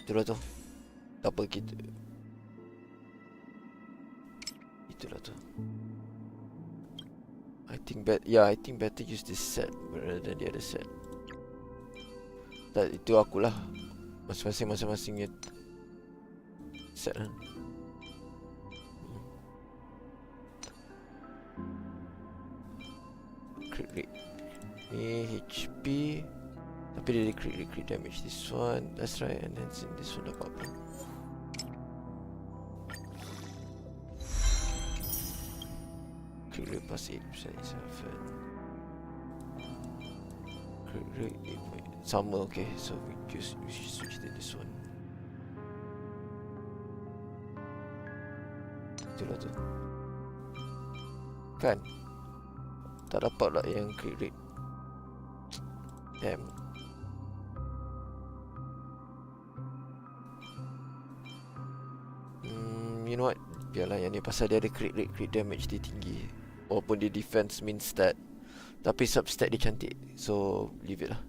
Itulah tu. Tak apa kita. Itulah tu. I think better use this set rather than the other set. Tak, itu akulah. Masing-masingnya set kan. Crit rate. Ni HP. Tapi dia crit damage. This one, that's right. And then this one dapat apa? Crit rate plus 8% is effort. Crit rate 8. Sama, okay. So we should switch to this one. Itulah tu. Kan? Tak dapat lah yang crit rate. Damn. You know what? Biarlah yang ni pasal dia ada crit rate, crit damage dia tinggi. Walaupun dia defense min stat, tapi substat dia cantik. So leave it lah.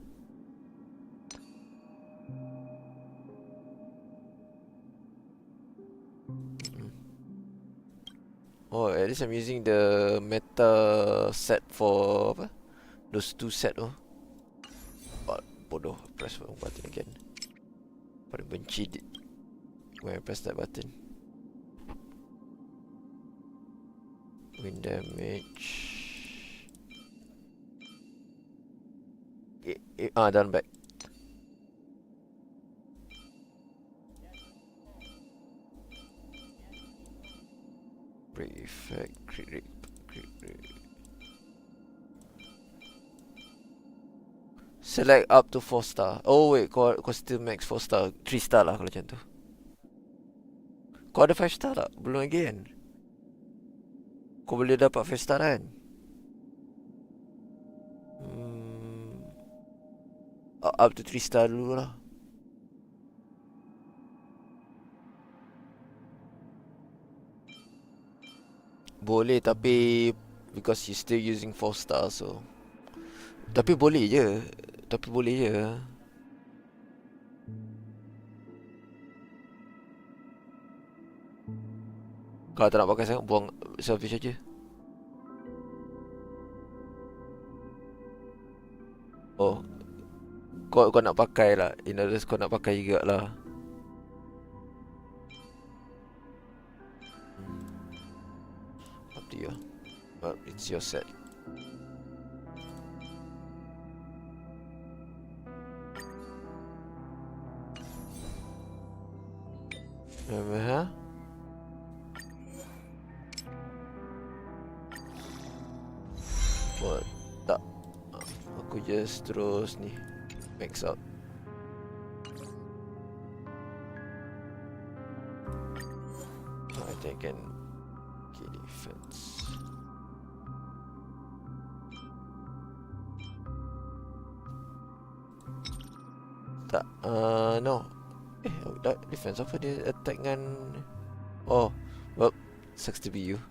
Oh, at least I'm using the meta set for apa? Those two set tu. Bodoh, press wrong button again. Paling benci when I press that button. Wind damage. Down back. Break effect, crit rate. Select up to 4 star. Oh wait, kau still max 4 star. 3 star lah kalau macam tu. Kau ada 5 star tak? Belum lagi kan? Kau boleh dapat 5 star kan? Up to 3 star dulu lah. Boleh tapi because you still using 4 star so. Tapi boleh je. Kalau tak nak pakai sangat, buang selfish aja. Oh, kau nak pakai lah. In others kau nak pakai juga lah. Up to you. It's your set. Huh? What? Tak. Aku just terus ni max out. I think I can get defense. Tak. No. Defense apa dia attack dengan. Oh, well, sucks to be you.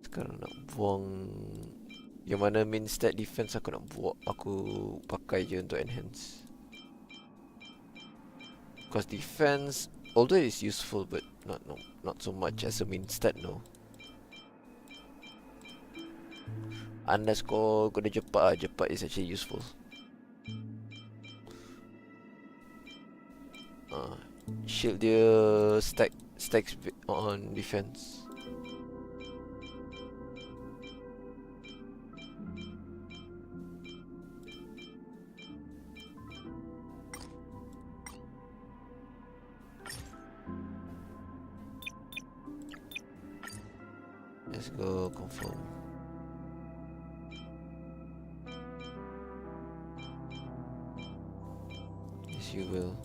Sekarang nak buang yang mana main stat defense aku nak buat, aku pakai je untuk enhance. Because defense, although it's useful, but not so much as a main stat, no. Unless kau guna jepat, jepat is actually useful. Shield dia stacks on defense. Let's go confirm. Yes, you will.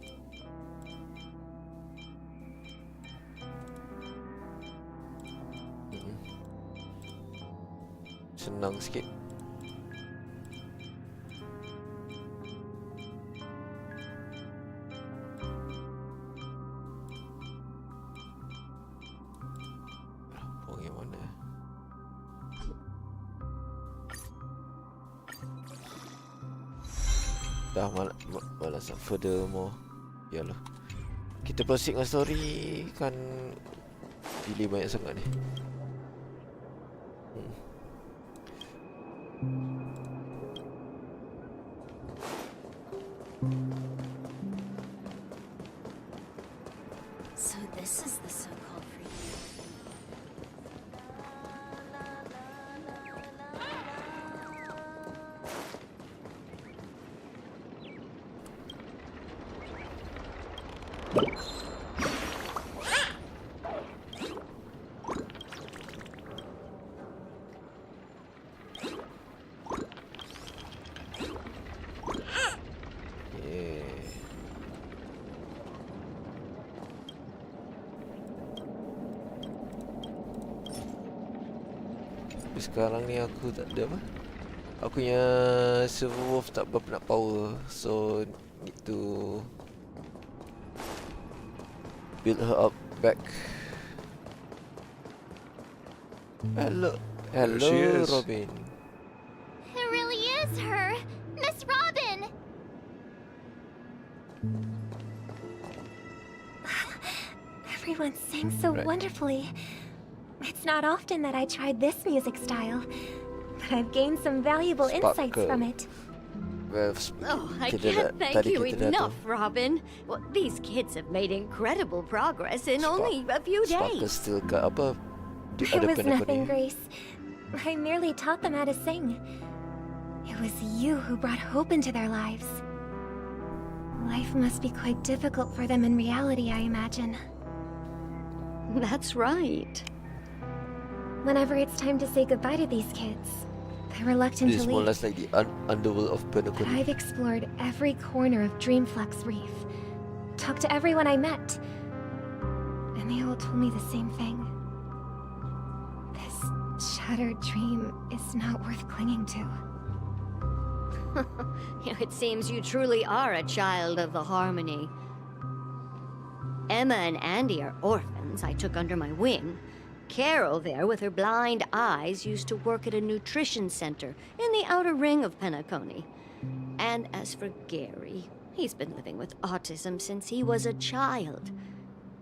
Senang sikit. Buang yang mana? Dah malas furthermore. Yalah. Kita proceed dengan story kan delay banyak sangat ni. So this is the so-called free. Sekarang ni aku tak ada apa. Aku punya Silver Wolf tak berapa nak power, so need to build her up back. Hello, Robin. It really is her, Miss Robin. Everyone sings so wonderfully. It's not often that I tried this music style, but I've gained some valuable insights from it. Oh, I can't thank you enough, Robin. Well, these kids have made incredible progress in only a few days. It was nothing, Grace. I merely taught them how to sing. It was you who brought hope into their lives. Life must be quite difficult for them in reality, I imagine. That's right. Whenever it's time to say goodbye to these kids, they're reluctant to leave. This is more or less like the underworld of Pinnacle. I've explored every corner of Dreamflux Reef, talked to everyone I met, and they all told me the same thing. This shattered dream is not worth clinging to. It seems you truly are a child of the Harmony. Emma and Andy are orphans I took under my wing, Carol there with her blind eyes used to work at a nutrition center in the outer ring of Penacony. And as for Gary, he's been living with autism since he was a child.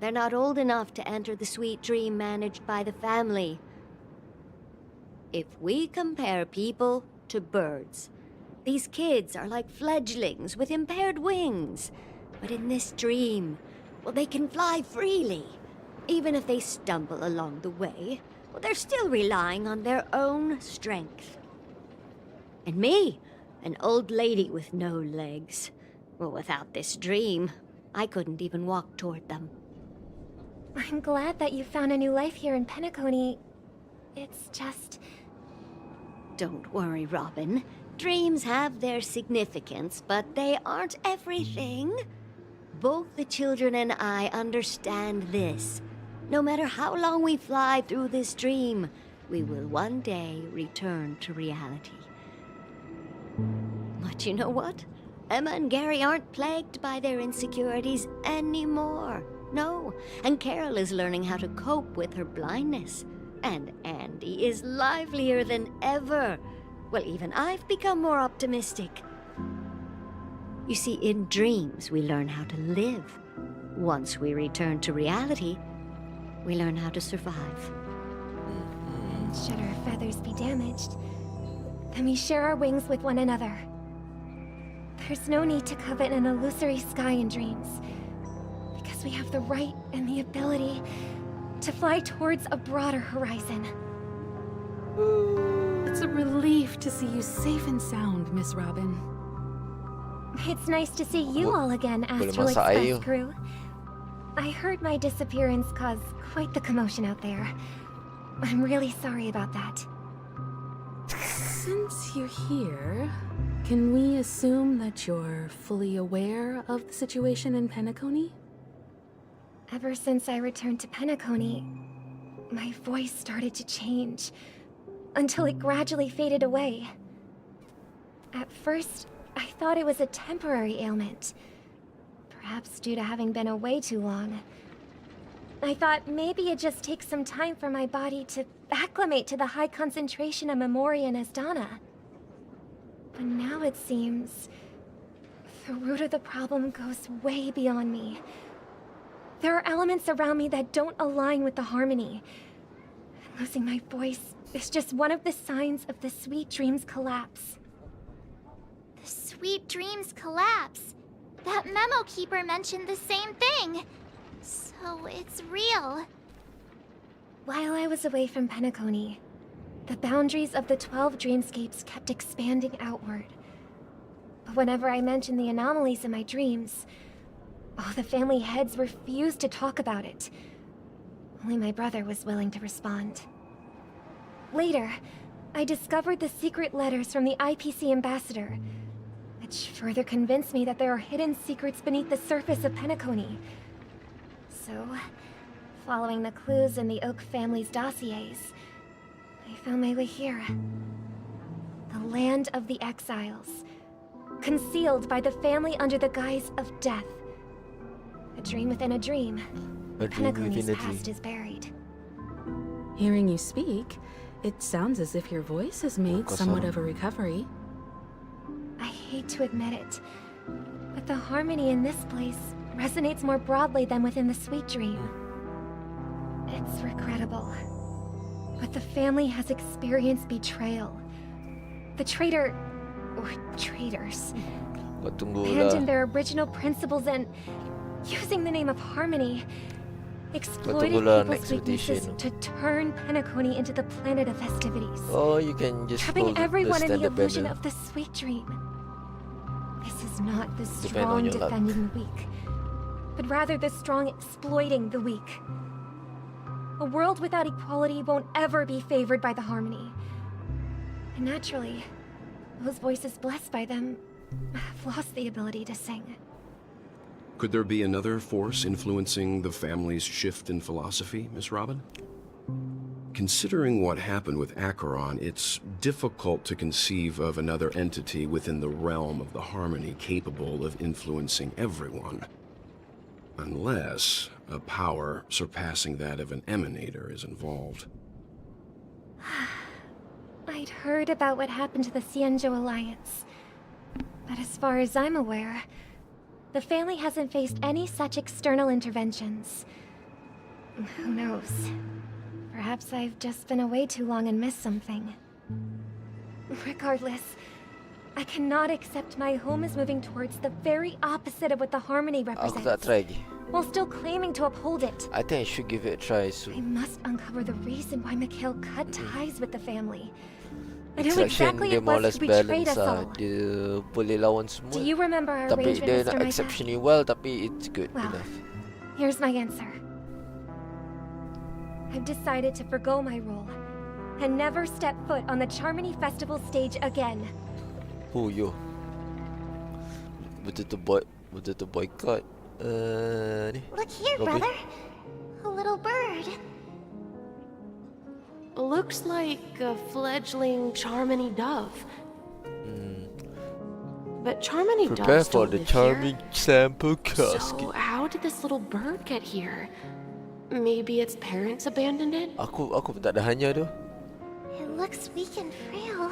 They're not old enough to enter the sweet dream managed by the family. If we compare people to birds, these kids are like fledglings with impaired wings. But in this dream, well, they can fly freely. Even if they stumble along the way, well, they're still relying on their own strength. And me, an old lady with no legs. Well, without this dream, I couldn't even walk toward them. I'm glad that you found a new life here in Penacony. It's just... Don't worry, Robin. Dreams have their significance, but they aren't everything. Both the children and I understand this. No matter how long we fly through this dream, we will one day return to reality. But you know what? Emma and Gary aren't plagued by their insecurities anymore. No, and Carol is learning how to cope with her blindness. And Andy is livelier than ever. Well, even I've become more optimistic. You see, in dreams, we learn how to live. Once we return to reality, we learn how to survive. Should our feathers be damaged, then we share our wings with one another. There's no need to covet an illusory sky in dreams, because we have the right and the ability to fly towards a broader horizon. It's a relief to see you safe and sound, Miss Robin. It's nice to see you all again, Astral Express crew. I heard my disappearance caused quite the commotion out there. I'm really sorry about that. Since you're here, can we assume that you're fully aware of the situation in Penacony? Ever since I returned to Penacony, my voice started to change, until it gradually faded away. At first, I thought it was a temporary ailment, perhaps due to having been away too long. I thought maybe it just takes some time for my body to acclimate to the high concentration of Memoria and Asdana. But now it seems the root of the problem goes way beyond me. There are elements around me that don't align with the harmony. And losing my voice is just one of the signs of the Sweet Dreams collapse. The Sweet Dreams collapse? That memo keeper mentioned the same thing. So it's real. While I was away from Penacony, the boundaries of the 12 dreamscapes kept expanding outward. But whenever I mentioned the anomalies in my dreams, all the family heads refused to talk about it. Only my brother was willing to respond. Later, I discovered the secret letters from the IPC ambassador, which further convinced me that there are hidden secrets beneath the surface of Penacony. So, following the clues in the Oak family's dossiers, I found my way here. The land of the exiles, concealed by the family under the guise of death. A dream within a dream. Penacony's past is buried. Hearing you speak, it sounds as if your voice has made somewhat of a recovery. I hate to admit it, but the harmony in this place resonates more broadly than within the Sweet Dream. It's regrettable, but the family has experienced betrayal. The traitor, or traitors, abandoned their original principles and, using the name of harmony, exploited people's weaknesses to turn Penacony into the planet of festivities. Oh, you can just trapping everyone in the illusion of the Sweet Dream. This is not the strong defending the weak, but rather the strong exploiting the weak. A world without equality won't ever be favored by the harmony. And naturally, those voices blessed by them have lost the ability to sing. Could there be another force influencing the family's shift in philosophy, Miss Robin? Considering what happened with Acheron, it's difficult to conceive of another entity within the realm of the harmony capable of influencing everyone. Unless a power surpassing that of an emanator is involved. I'd heard about what happened to the Xianzhou Alliance. But as far as I'm aware, the family hasn't faced any such external interventions. Who knows? Perhaps I've just been away too long and missed something. Regardless, I cannot accept my home is moving towards the very opposite of what the Harmony Aku tak represents, try lagi. while still claiming to uphold it. I think I should give it a try I soon. must uncover the reason why Mikhail cut ties with the family. And who Extraction exactly dia it more or was less who betrayed balance us lah. all. Dia boleh lawan semua. Do you remember our Tapi arrangement, dia Mr. nak Micah? exceptionally well, tapi it's good Well, enough. Here's my answer. I've decided to forgo my role and never step foot on the Charmony Festival stage again. Oh yo. Betul-betul boycott. Ni. Look here, Robin. brother. A little bird. Looks like a fledgling Charmony dove. But Charmony Prepare doves for don't the live charming sample here. casket. So how did this little bird get here? Maybe its parents abandoned it? Aku pun tak ada hanya tu. It looks weak and frail.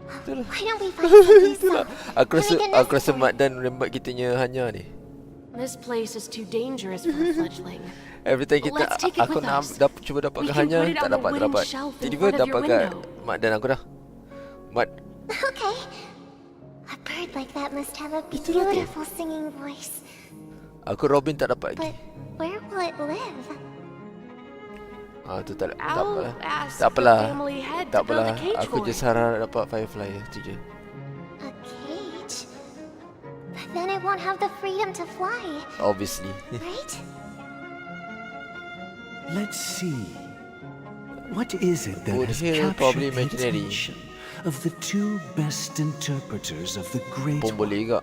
Itulah. Why don't we find something Itulah. soft? Aku rasa Mat dan Rembat kitanya hanya ni. This place is too dangerous for a fledgling. Every time kita Let's take it aku with nak us. cuba dapat We ke can hanya put it tak on the dapat wooden dapat. shelf in Tiba-tiba front of your dapat kat window. Mat dan aku dah. Mat, Okay. A bird like that must have a beautiful singing voice. aku Robin tak dapat lagi. But where will it live? Tu tak I'll apalah. ask Tak apalah. the family head Tak to build apalah. a cage Aku for just it. harap dapat Firefly tu je. A cage? But then it won't have the freedom to fly, Obviously. right? Let's see. What is it that Wood has Hill, captured probably the Imaginary. attention of the two best interpreters of the Great Pun boleh juga.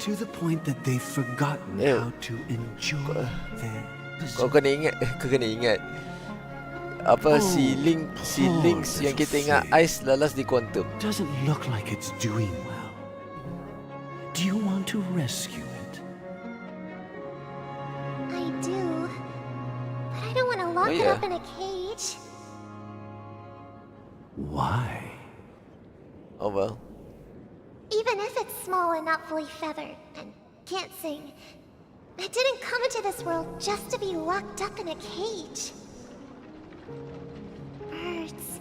to the point that they've forgotten how to enjoy their Kau kena ingat, kau kena ingat. Apa si Links yang kita ingat Ice lalas di Quantum. Doesn't look like it's doing well. Do you want to rescue it? I do. But I don't want to lock it up in a cage. Why? Oh well. Even if it's small and not fully feathered and can't sing, it didn't come into this world just to be locked up in a cage. Birds,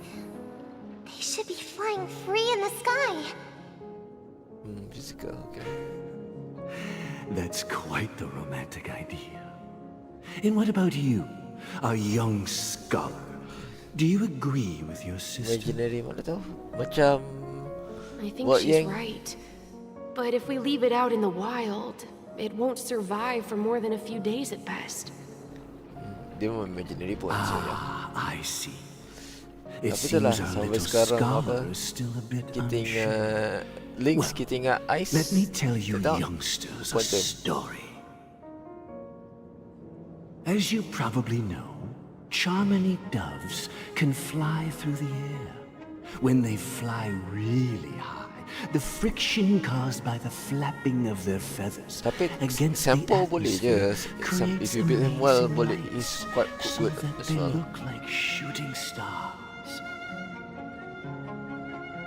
they should be flying free in the sky. Physical, okay. That's quite the romantic idea. And what about you, a young scholar? Do you agree with your sister? Imaginary mana tahu. Macam I think what she's yang right. But if we leave it out in the wild, it won't survive for more than a few days at best. dia memang imaginary pun sebenarnya. I see. It Tapi itulah seems our sampai little sekarang apa scholar is still a bit kita unsure. ingat Links, kita ingat Ice. Let me tell you Tak tahu. youngsters a Quantum. story. As you probably know, Charmony doves can fly through the air. When they fly really high, the friction caused by the flapping of their feathers against sample the boleh je. atmosphere If you build him well, creates boleh. light He's quite so good that as they well. look like shooting stars.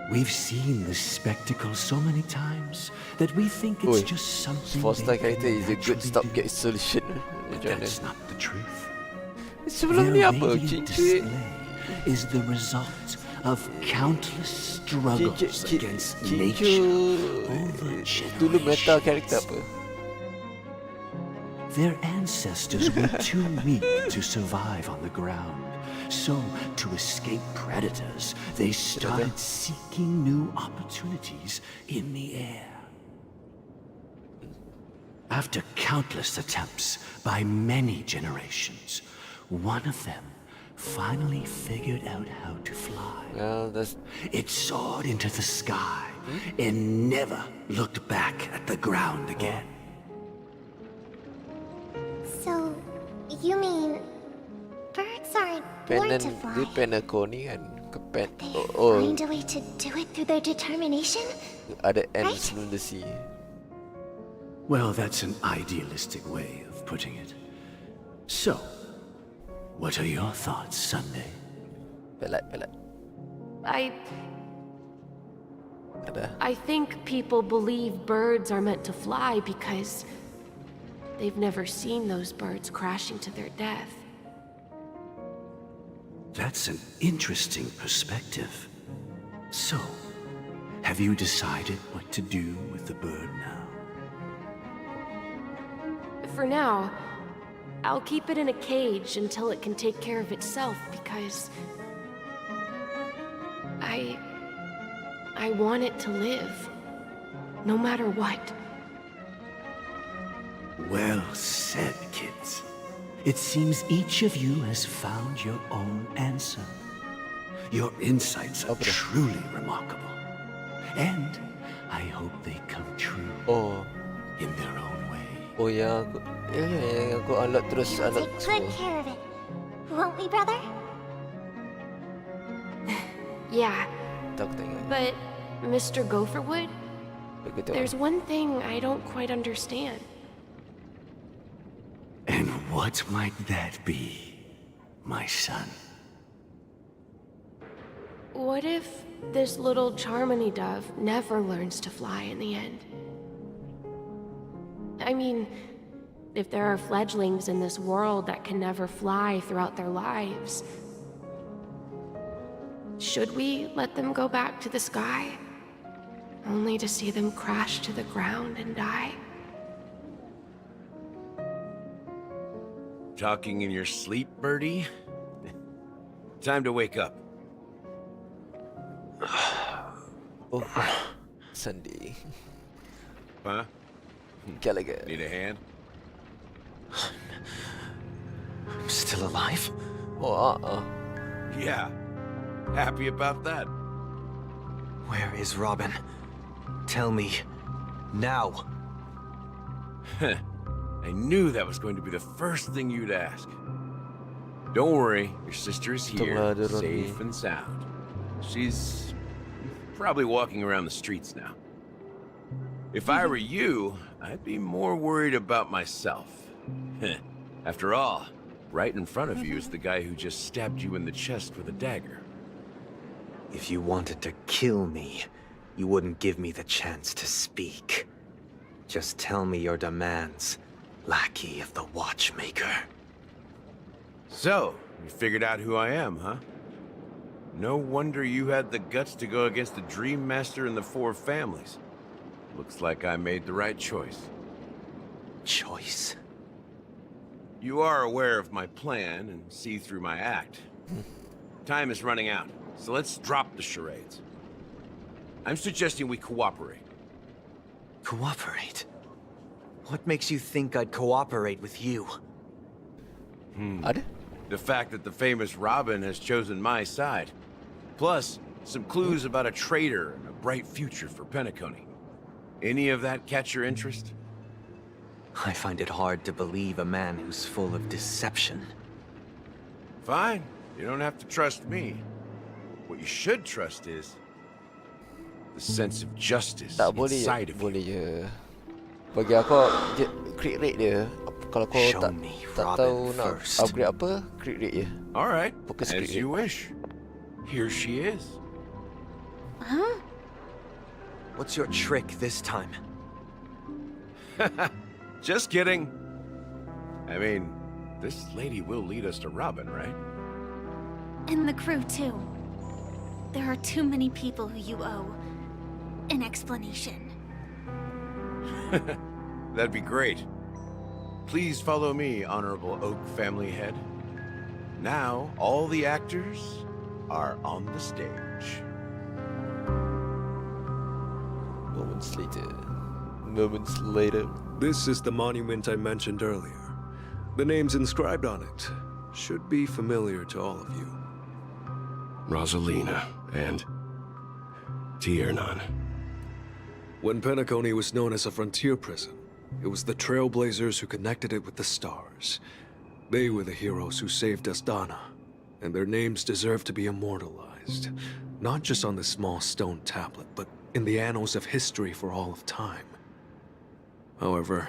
We've seen this spectacle so many times that we think it's Oi, just something Foster they character is a good naturally stopgap solution. But that's not the truth. Sebelum ni Their apa? radiant Cincin. display is the result of countless struggles against nature over Dulu meta character apa? Their ancestors were too weak to survive on the ground. So, to escape predators, they started seeking new opportunities in the air. After countless attempts by many generations, one of them finally figured out how to fly. Well, It soared into the sky and never looked back at the ground again. So, you mean birds aren't born Penan to dia fly? penako ni kan kepet. Oh, Find a way to do it through their determination? ada N right? sebelum the sea. Well, that's an idealistic way of putting it. So, what are your thoughts, Sunday? Pelat. I think people believe birds are meant to fly because they've never seen those birds crashing to their death. That's an interesting perspective. So, have you decided what to do with the bird now? For now, I'll keep it in a cage until it can take care of itself because I want it to live, no matter what. Well said, kids. It seems each of you has found your own answer. Your insights are truly remarkable. And I hope they come true. In their own way. Oh ya, aku unlock terus We'll unlock take good semua. care of it. Won't we, brother? Yeah, Tak tengok. but Mr. Gopherwood, Begitu. there's one thing I don't quite understand. And what might that be, my son? What if this little Charmony dove never learns to fly in the end? I mean, if there are fledglings in this world that can never fly throughout their lives, should we let them go back to the sky, only to see them crash to the ground and die? Talking in your sleep, Birdie? Time to wake up. Oh, Sunday. Huh? Gallagher. Need a hand? I'm still alive? Oh, Yeah. Happy about that. Where is Robin? Tell me. Now. I knew that was going to be the first thing you'd ask. Don't worry, your sister is here, safe and sound. She's probably walking around the streets now. If I were you, I'd be more worried about myself. After all, right in front of you is the guy who just stabbed you in the chest with a dagger. If you wanted to kill me, you wouldn't give me the chance to speak. Just tell me your demands, lackey of the Watchmaker. So, you figured out who I am, huh? No wonder you had the guts to go against the Dream Master and the Four Families. Looks like I made the right choice. Choice? You are aware of my plan and see through my act. Time is running out, so let's drop the charades. I'm suggesting we cooperate. Cooperate? What makes you think I'd cooperate with you? The fact that the famous Robin has chosen my side. Plus, some clues about a traitor and a bright future for Penacony. Any of that catch your interest? I find it hard to believe a man who's full of deception. Fine. You don't have to trust me. What you should trust is the sense of justice tak boleh inside of you. boleh je. Bagi aku crit rate dia kalau kau tak tahu nak upgrade apa, crit rate je. All right, Focus as crit you rate. wish. Here she is. Huh? What's your trick this time? Just kidding. I mean, this lady will lead us to Robin, right? And the crew, too. There are too many people who you owe an explanation. That'd be great. Please follow me, Honorable Oak Family Head. Now, all the actors are on the stage. Moments later. Moments later. This is the monument I mentioned earlier. The names inscribed on it should be familiar to all of you. Rosalina and Tiernan. When Penacony was known as a frontier prison, it was the Trailblazers who connected it with the stars. They were the heroes who saved Asdana, and their names deserve to be immortalized, not just on this small stone tablet, but in the annals of history for all of time. However,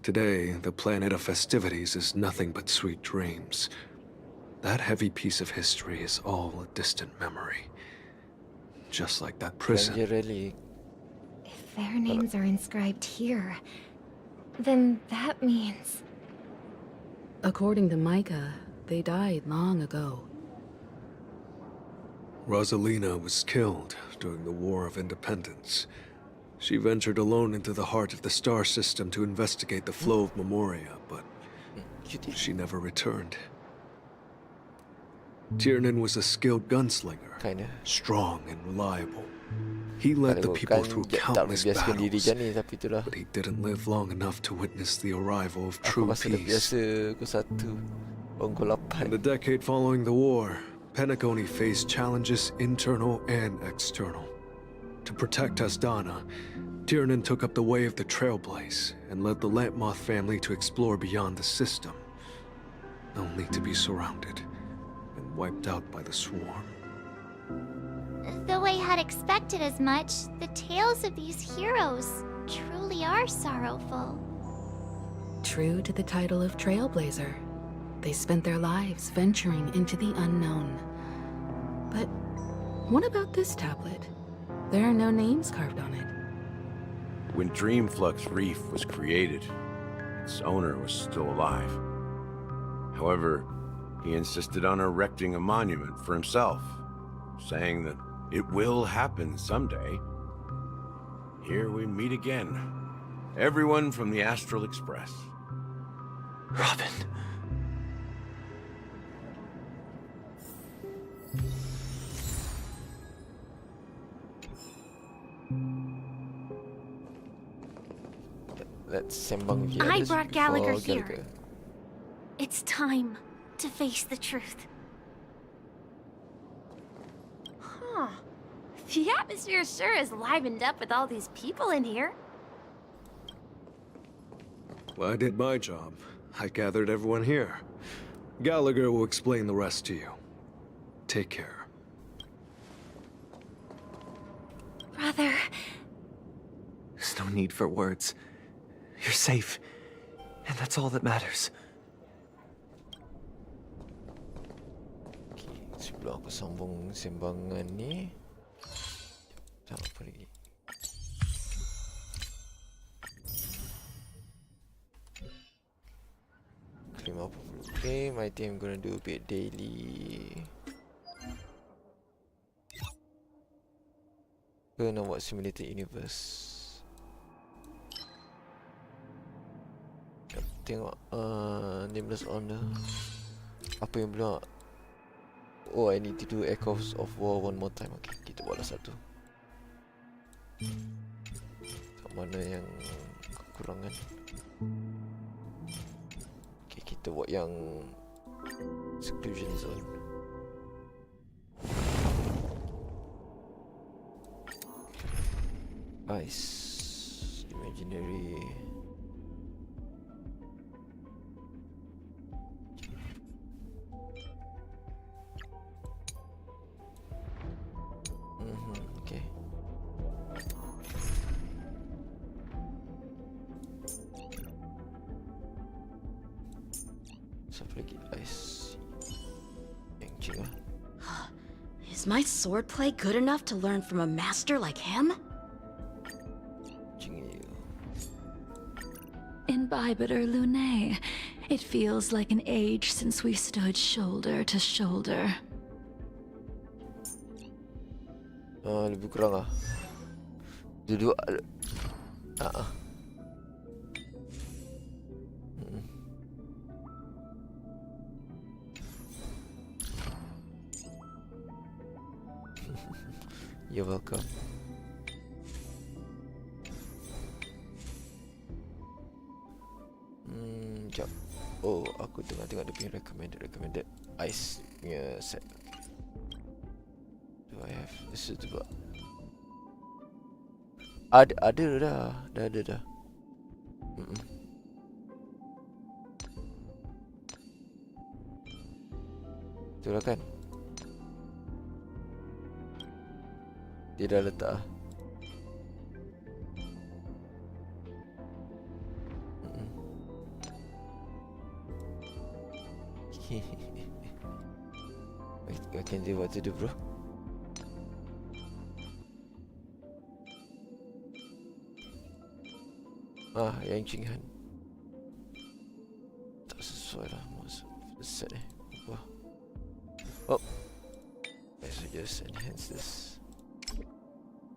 today, the planet of festivities is nothing but sweet dreams. That heavy piece of history is all a distant memory. Just like that prison. If their names are inscribed here, then that means... According to Micah, they died long ago. Rosalina was killed during the War of Independence. She ventured alone into the heart of the star system to investigate the flow of Memoria, but she never returned. Tiernan was a skilled gunslinger, strong and reliable. He led the people through countless battles, but he didn't live long enough to witness the arrival of true peace. In the decade following the war, Penacony faced challenges internal and external. To protect Asdana, Tiernan took up the way of the Trailblaze and led the Lampmoth family to explore beyond the system, only to be surrounded and wiped out by the Swarm. Though I had expected as much, the tales of these heroes truly are sorrowful. True to the title of Trailblazer, they spent their lives venturing into the unknown. But what about this tablet? There are no names carved on it. When Dreamflux Reef was created, its owner was still alive. However, he insisted on erecting a monument for himself, saying that it will happen someday. Here we meet again. Everyone from the Astral Express. Robin. Let's sembang I brought Gallagher here. It's time to face the truth. Huh. The atmosphere sure is livened up with all these people in here. Well, I did my job. I gathered everyone here. Gallagher will explain the rest to you. Take care. Brother... There's no need for words. You're safe, and that's all that matters. Okay, sebelum aku sambung sembangan ni, tak apa lagi. Claim apa perlu claim? I think I'm gonna do a bit daily. Ke nak buat simulated universe. Tengok Nameless Honor. Apa yang belum? Oh, I need to do Echoes of War one more time. Okay, kita buatlah satu. Kat mana yang kekurangan? Okay, kita buat yang Seclusion Zone. Ice Imaginary. Okay. Siapa lagi? Ice. Yang cik lah. Is my swordplay good enough to learn from a master like him? Imbibiter Lunae. It feels like an age since we stood shoulder to shoulder. Lebih kurang lah. Duduk. You're welcome. Sekejap. Oh, aku tengok-tengok dia punya recommended ice punya set. Do I have? This is the... Ada dah. Dah ada dah. Betul lah kan? Dia dah letak lah. I can do what to do, bro. Yang Jinghan. Tak sesuai lah masa set ni. Apa? Oh. Let's just enhance this.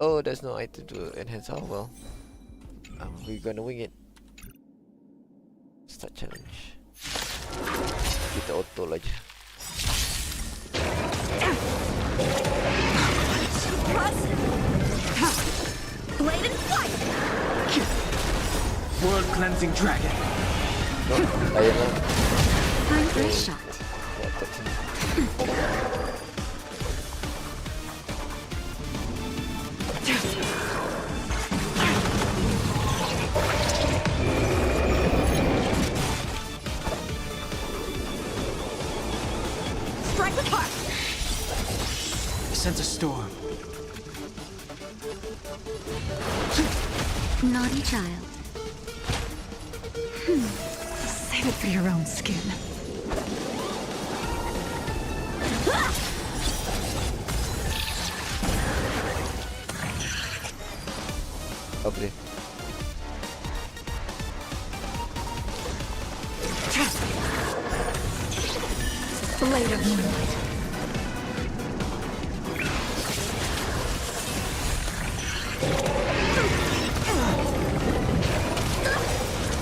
Oh, there's no item to enhance. Oh well. We're gonna wing it. Start challenge. Kita auto aja. Blade and flight! World cleansing dragon. No, ayun lang. Time for a shot. Strike with heart. I sense a storm. Naughty child. Save it for your own skin. Apa dia? Blade of moonlight.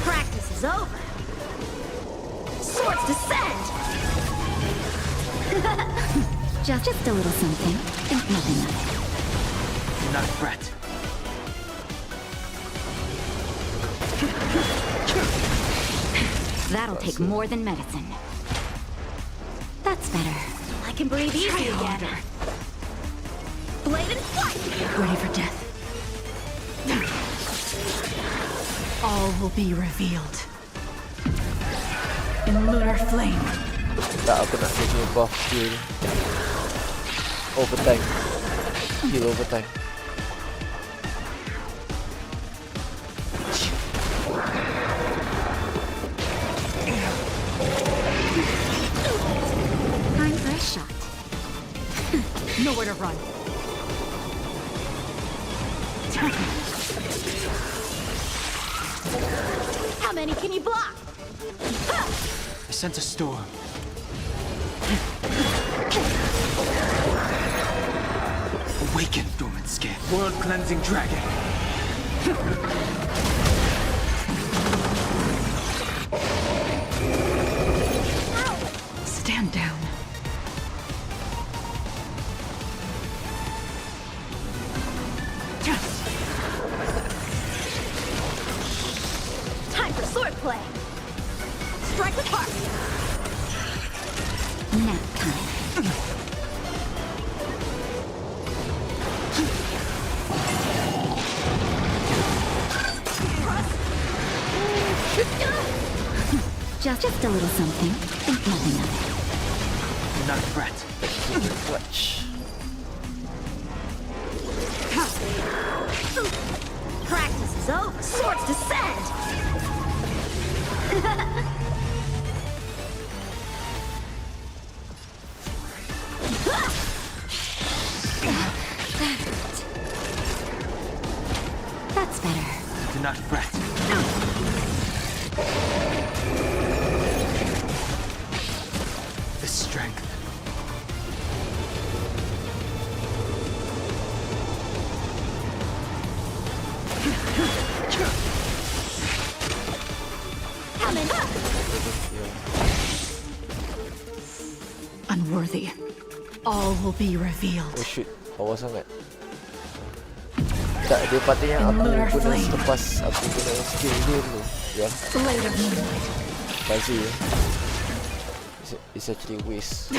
Practice is over. Swords descend! Just a little something. Think nothing of it. Do not fret. That'll take more than medicine. That's better. I can breathe easy again. Blade and flight! Ready for death. All will be revealed. In lunar flame. Tak, aku nak dia buff skill overtime. Skill overtime. Time for a shot. Nowhere to run. How many can you block? I sense a storm. Awaken, dormant skin. World cleansing dragon. Stand down. Time for swordplay. Strike with heart. Nap time. Just a little something. Think nothing of it. Do not fret. Clutch. Practice is over. Swords descend! That's better. Do not fret. The strength. Unworthy. All will be revealed. Oh shit, power sangat. Tak, dia patutnya aku guna selepas aku guna skill dia dulu. Ya. Blade of moonlight. Basi ya. It's actually waste.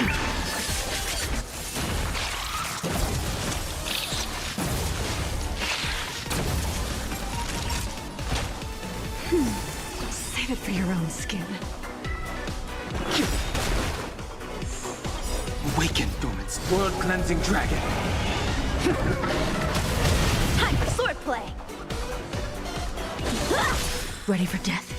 Save it for your own skin. Awaken, dormant world cleansing dragon. Time for swordplay. Ready for death.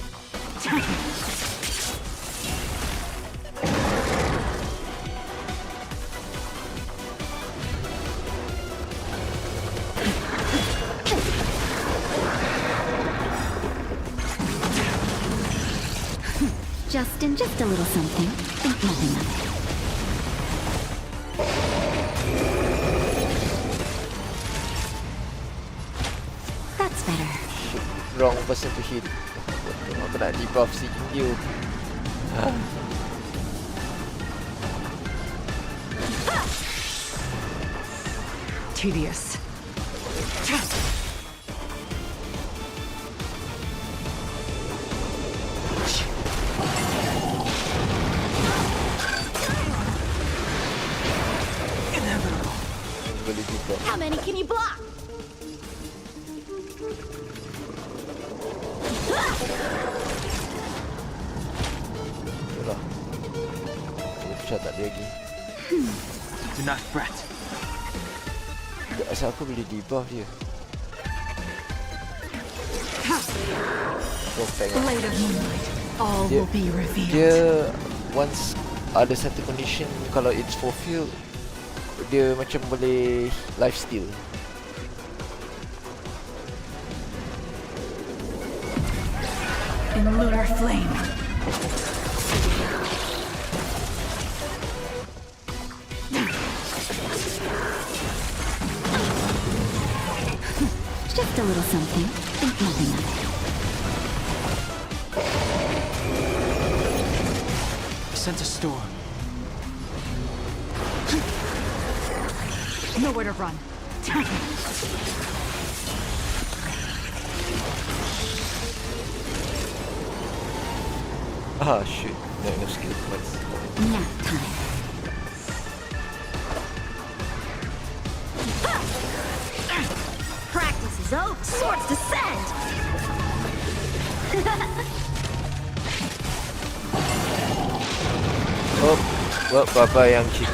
Just a little something. Think nothing of it. That's better. Wrong person to hit. Aku nak debuff si you. Tedious. How many can you block? Itulah. Pusat tak ada lagi. Do not fret. Asal aku boleh debuff dia. Blade of moonlight. All will be revealed. Dia once ada satu condition, kalau it's fulfilled, dia macam boleh lifesteal. In lunar flame. Just a little something. Think nothing of it. I sense a storm. Nowhere to run. Ah, shoot. No skill points. Nap time. Practice is over. Swords descend. Oh, bye-bye yang chick.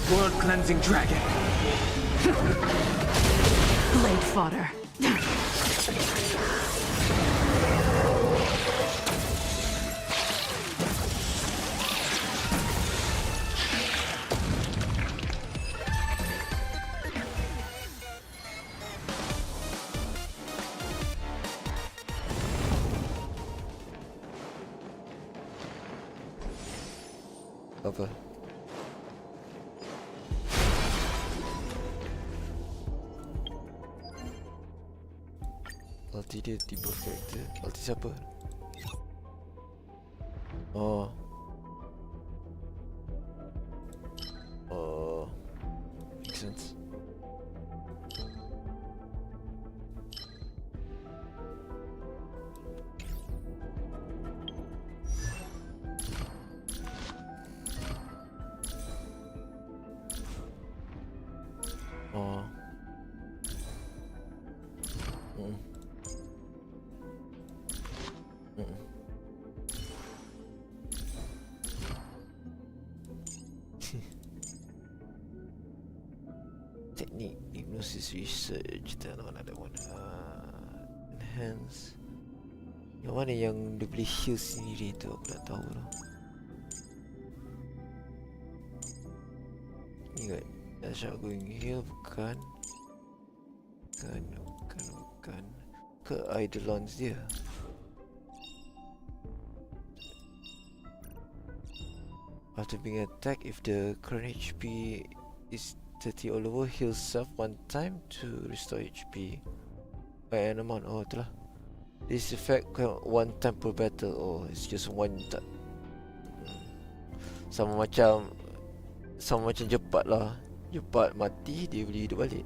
World-cleansing dragon. Blade fodder. Apa? Ulti dia debuff character. Ulti siapa? Oh. Oh. Makes sense. Oh. Technique, hypnosis research, then another one. Enhance. Yang mana yang dia boleh heal sendiri tu aku tak tahu lah. Ingat, Dasha going heal bukan. Bukan. Ke Eidolons dia. After being attacked, if the current HP is 30 or lower, heal self one time to restore HP by an amount. Oh, itulah. This effect one time per battle. Oh, it's just one time. Sama macam Jepat lah. Jepat mati, dia boleh hidup balik.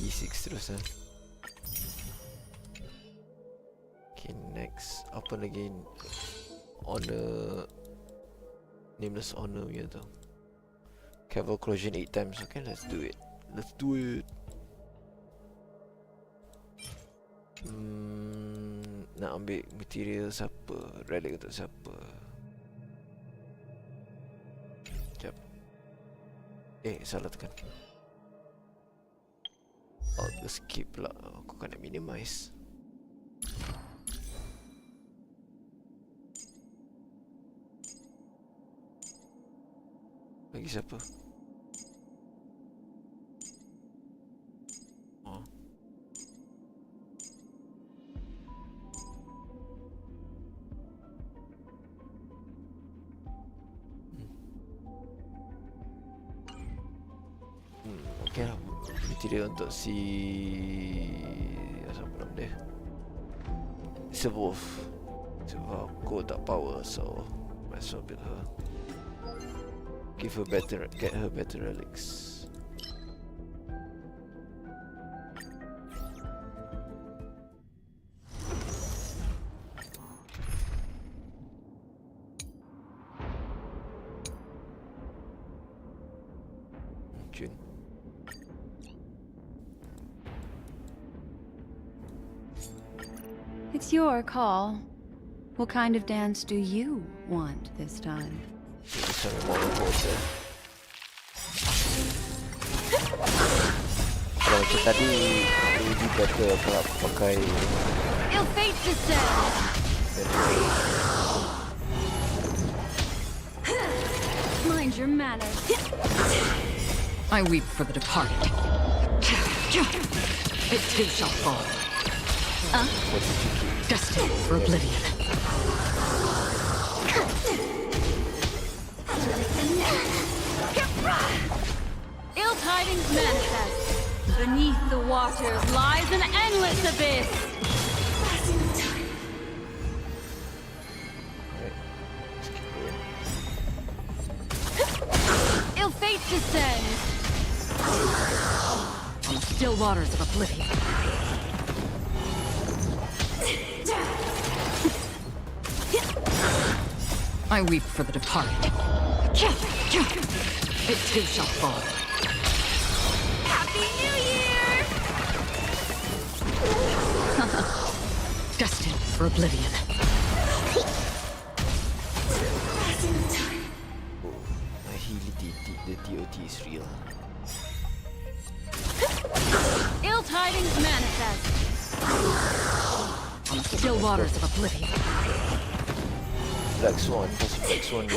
E6 terus lah. Okay, next. Apa lagi? Honor. Nameless honor punya tu. Caval corrosion 8 times. Okay, let's do it. Nak ambil material siapa? Relic untuk siapa? Sekejap. Salah tekan. Skip pula. Aku kan nak minimize. Bagi siapa? Oh. Okay lah. Material untuk si apa nama dia? It's a wolf. So aku tak power, so might as well build her. Get her better relics. Jun. It's your call. What kind of dance do you want this time? Kalau macam tadi, lebih better kalau aku pakai Ill fate descends. Mind your manners. I weep for the departed. It too shall fall. Destined for oblivion. Ill tidings manifest. Beneath the waters lies an endless abyss. Ill fate descends. On the still waters of oblivion. I weep for the departed. It too shall fall. Happy New Year! Destined for oblivion. The DOT is real. Ill tidings manifest. On the still waters of oblivion. Black Swan, Black Swan.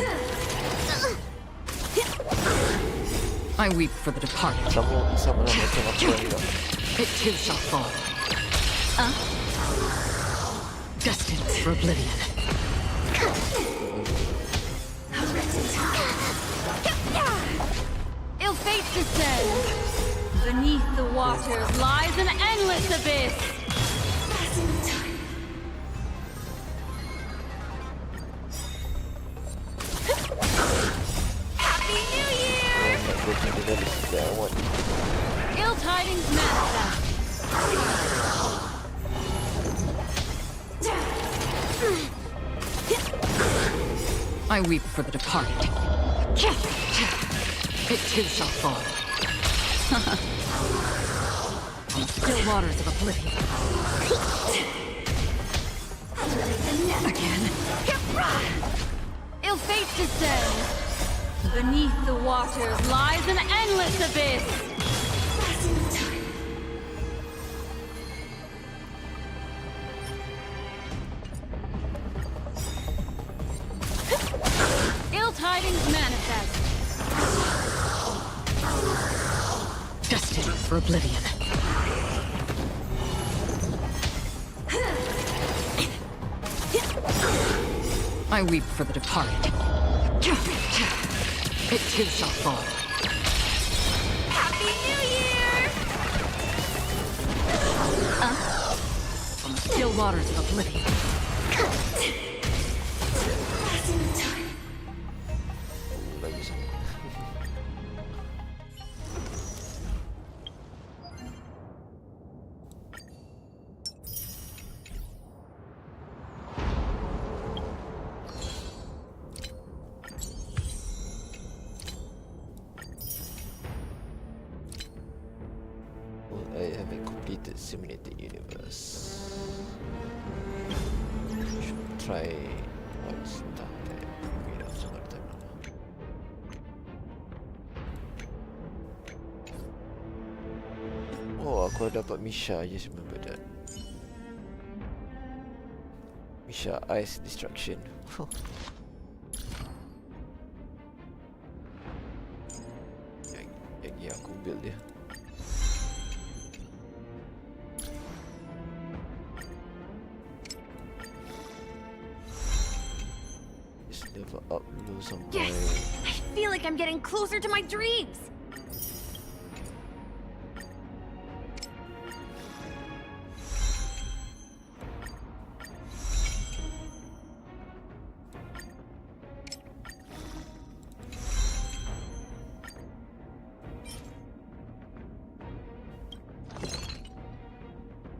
I weep for the departed. Sama macam aku juga. It too shall fall. Destined for oblivion. Ill fate descends. Beneath the waters lies an endless abyss. Happy New Year! Ill tidings manifest. I weep for the departed. It too shall fall. On the still waters of oblivion. Again. Ill fate descends. Beneath the waters lies an endless abyss. Ill tidings manifest. Destined for oblivion. I weep for the departed. It too shall fall. Happy New Year! On the still waters of oblivion. I haven't completed Simulated Universe. Should try once done and wait out some other time. Oh, aku Aku dah dapat Misha, I just remember that. Misha Ice Destruction. Yang aku build dia. Just level up dulu sampai. Yes! I feel like I'm getting closer to my dreams!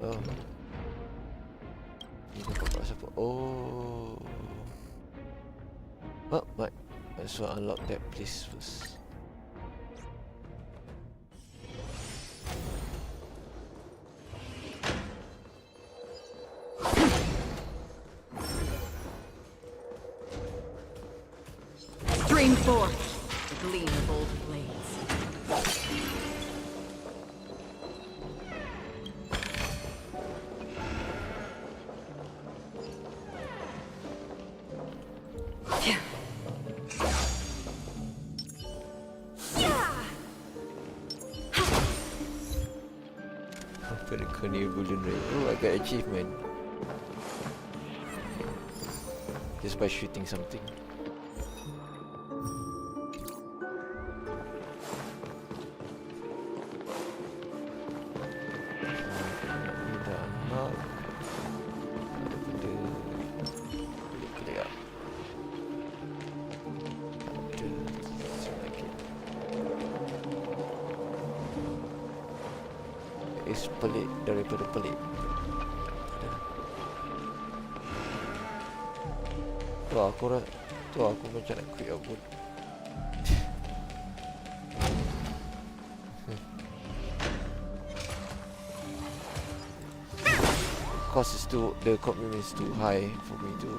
Oh. Ni dapat kat siapa? Oh. Oh, but let's unlock that place first. Stream forth, the gleam of old blades. Apa the Carnivalian Ray? Oh, I got achievement. Just by shooting something. Pelik daripada pelik. Tu aku macam nak quit aku. Cost is too, the commitment is too high for me to.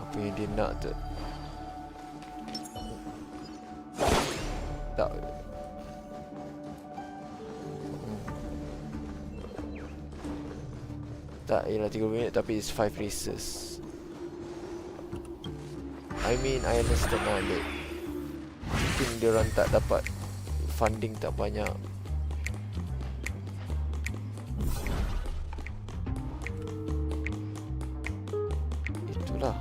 Apa yang dia nak tu? Tak. Tak, ialah 3 minit tapi it's 5 races. I mean, I understand lah that mungkin diorang tak dapat funding tak banyak. Itulah.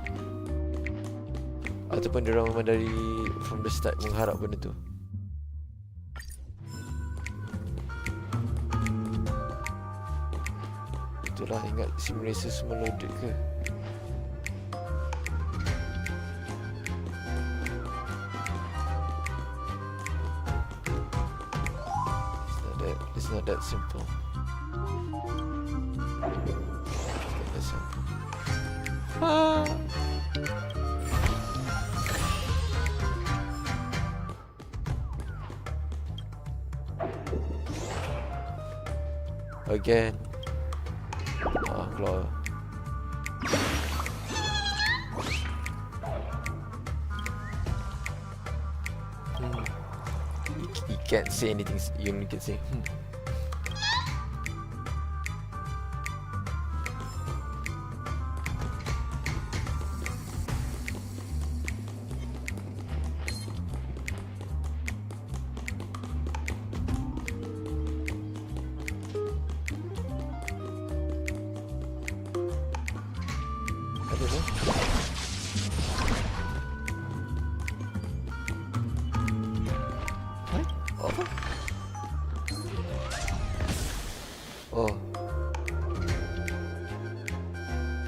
Ataupun diorang memang dari from the start mengharap benda tu. Itulah, ingat sim racer semua loaded ke? It's not that simple. Not that simple. Again. Keluar. You can't say anything. You only can say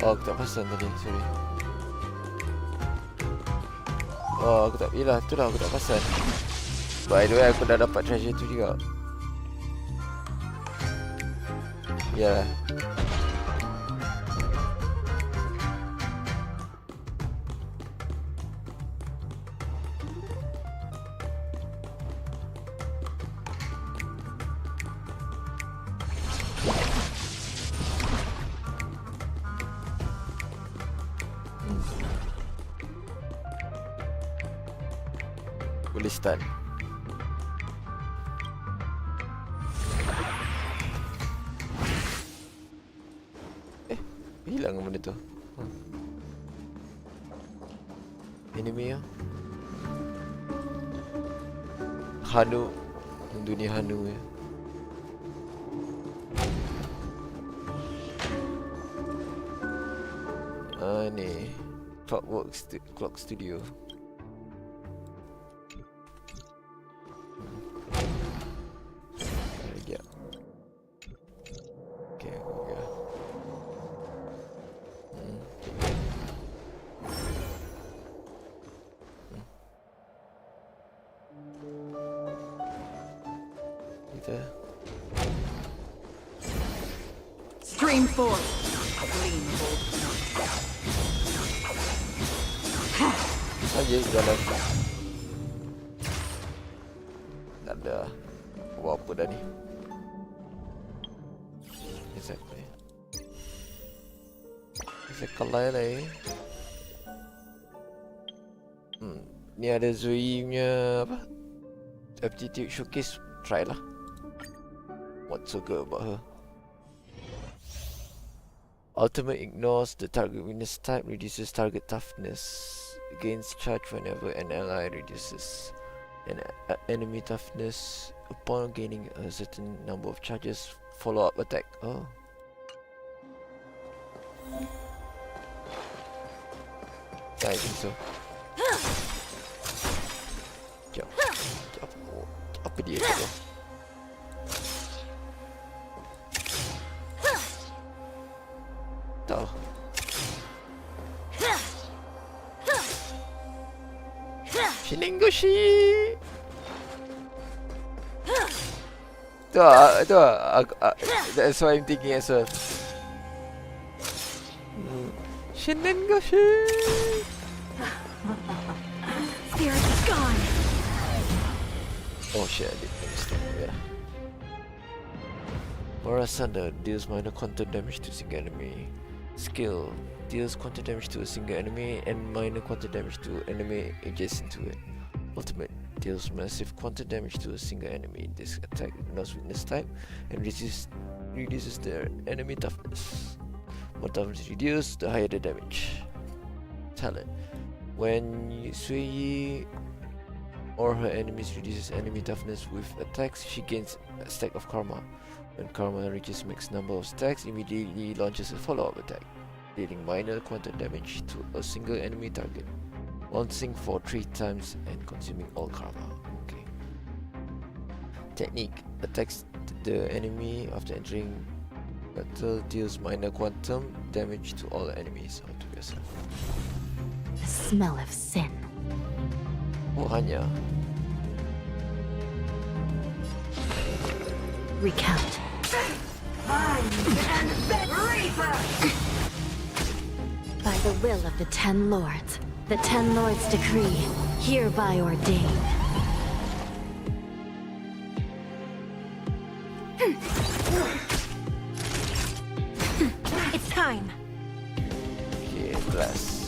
Oh, aku tak perasan tadi, sorry. Oh, aku tak, yelah, tu lah aku tak perasan. By the way, aku dah dapat treasure tu juga. Yalah. Boleh start. Hilang benda tu. Enemy ya. Hanu. Dunia Hanu ya. Ni Clock Studio. Sekejap. Okay. Kita Stream forth. aja jalan. Tak ada. Buat apa dah ni? Exactly. Sekali lagi. Ni ada Zoe punya apa? Aptitude showcase. Try lah. What's so good about her? Ultimate ignores the target weakness type, reduces target toughness, gains charge whenever an ally reduces an enemy toughness upon gaining a certain number of charges. Follow-up attack. Oh. I think so. Jap. Apa dia tu? Tahu. Shiningoshi. Tu. That's what I'm thinking as well. Shiningoshi. Spirit is gone. Oh shit, I did mistake. Yeah. Aura Sunder deals minor quantum damage to single enemy. Skill deals quantum damage to a single enemy and minor quantum damage to enemy adjacent to it. Ultimate deals massive quantum damage to a single enemy. This attack ignores weakness type and reduces their enemy toughness. More toughness reduced, the higher the damage. Talent. When Sui or her enemies reduces enemy toughness with attacks, she gains a stack of karma. When karma reaches max number of stacks, immediately launches a follow-up attack, dealing minor quantum damage to a single enemy target, bouncing for 3 times and consuming all karma. Okay. Technique: attacks the enemy after entering battle, deals minor quantum damage to all enemies. Or to yourself. The smell of sin. Oh, hanya. Recount. By the will of the 10 lords, the 10 lords decree, hereby ordain. It's time. Okay, bless.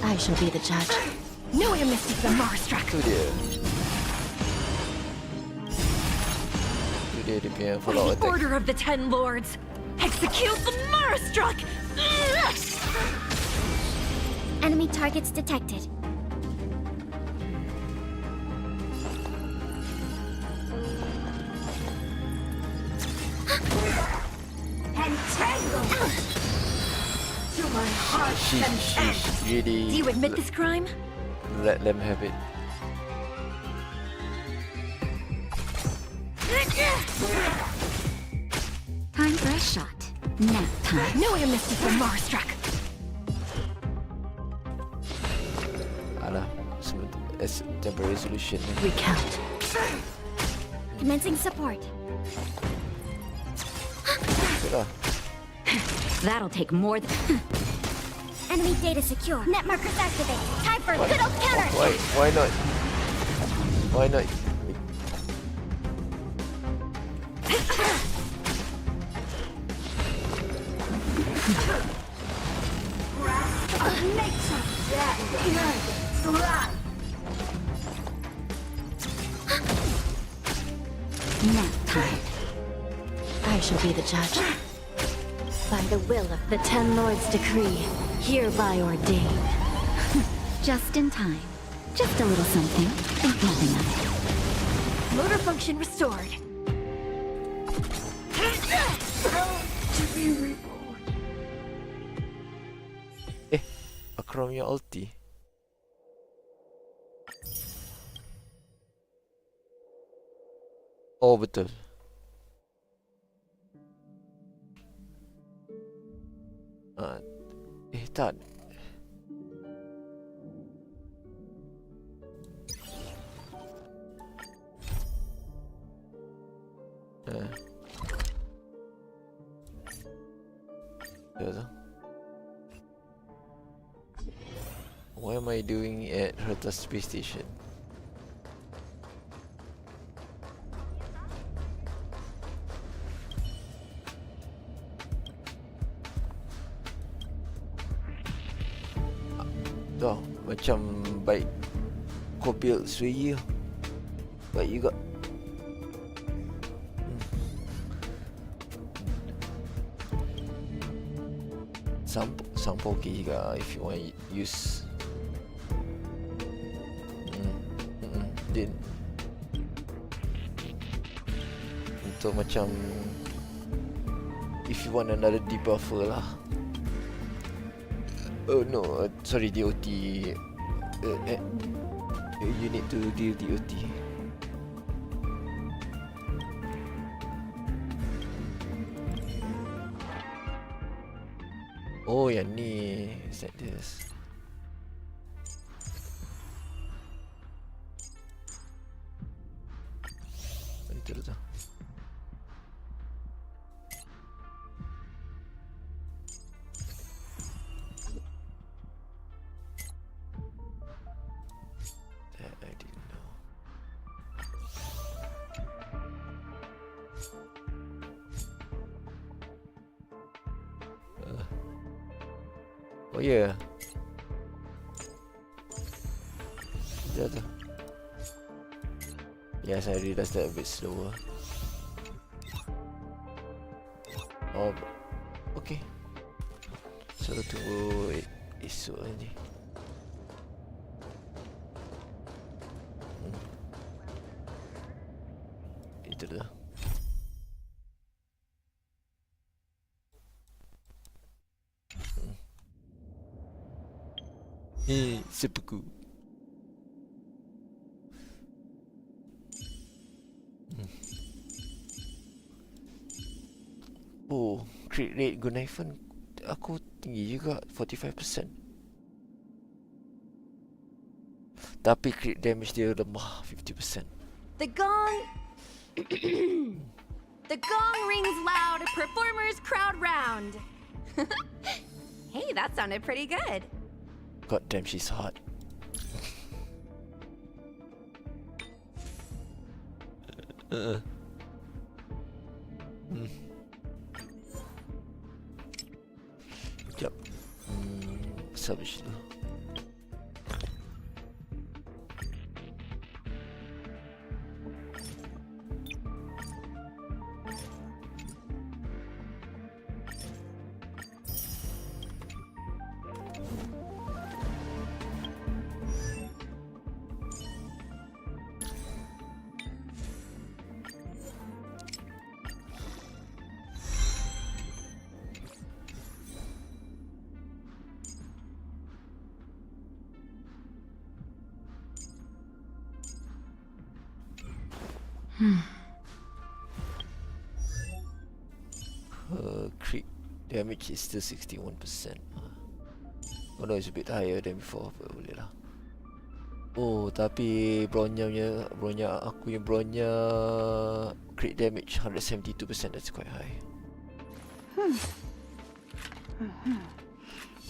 I shall be the judge. No air mystic the Marstruck. Tu dia. Tu dia punya follow By the attack. order of the 10 lords, execute the Marstruck. Enemy targets detected. Entangle. To my heart's She's really. Do you admit this crime? Let them have it. Time for a shot. Nap time. No air mystic the Marstruck. Alah, as temporary solution. Recount. Commencing support. Itulah. That'll take more than... Enemy data secure. Net markers activate. Time for a good old counter. Why not? Why not? Nap time. I shall be the judge. By the will of the Ten Lords' decree, hereby ordained. Just in time. Just a little something. Think nothing of it. Motor function restored. Akromnya ulti. Oh betul. Tak. What am I doing at Herta Space Station? Dah, macam baik kau build Suya. Baik juga. Sampo okay juga if you want use. Din untuk macam if you want another debuffer lah. Oh no, sorry, DOT. You need to deal DOT. Oh yang ni, set this. Itu tu. That I didn't know. Oh yeah. Dah tu. Yes, I realized that a bit slower. Oh, okay. So tunggu esok aja. Itu dah. Sepuku. Oh, crit rate guna iPhone aku tinggi juga, 45%. Tapi crit damage dia lemah, 50%. The gong... The gong rings loud, performers crowd round. Hey, that sounded pretty good. God damn, she's hot. Sekejap. Salvage dulu. Her crit damage is still 61%. Oh no, it's a bit higher than before, but boleh lah. Oh, tapi Bronya aku yang Bronya crit damage 172%, that's quite high.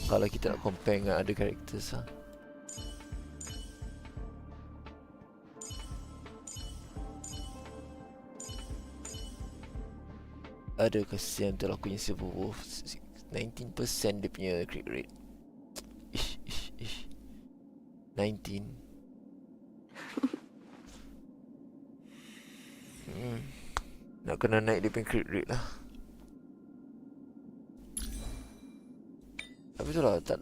Kalau kita nak compare dengan other characters lah. Ada kesian tu aku yang Silver Wolf 19% dia punya crit rate. Ish 19. Nak kena naik dia punya crit rate lah. Tapi tu lah, tak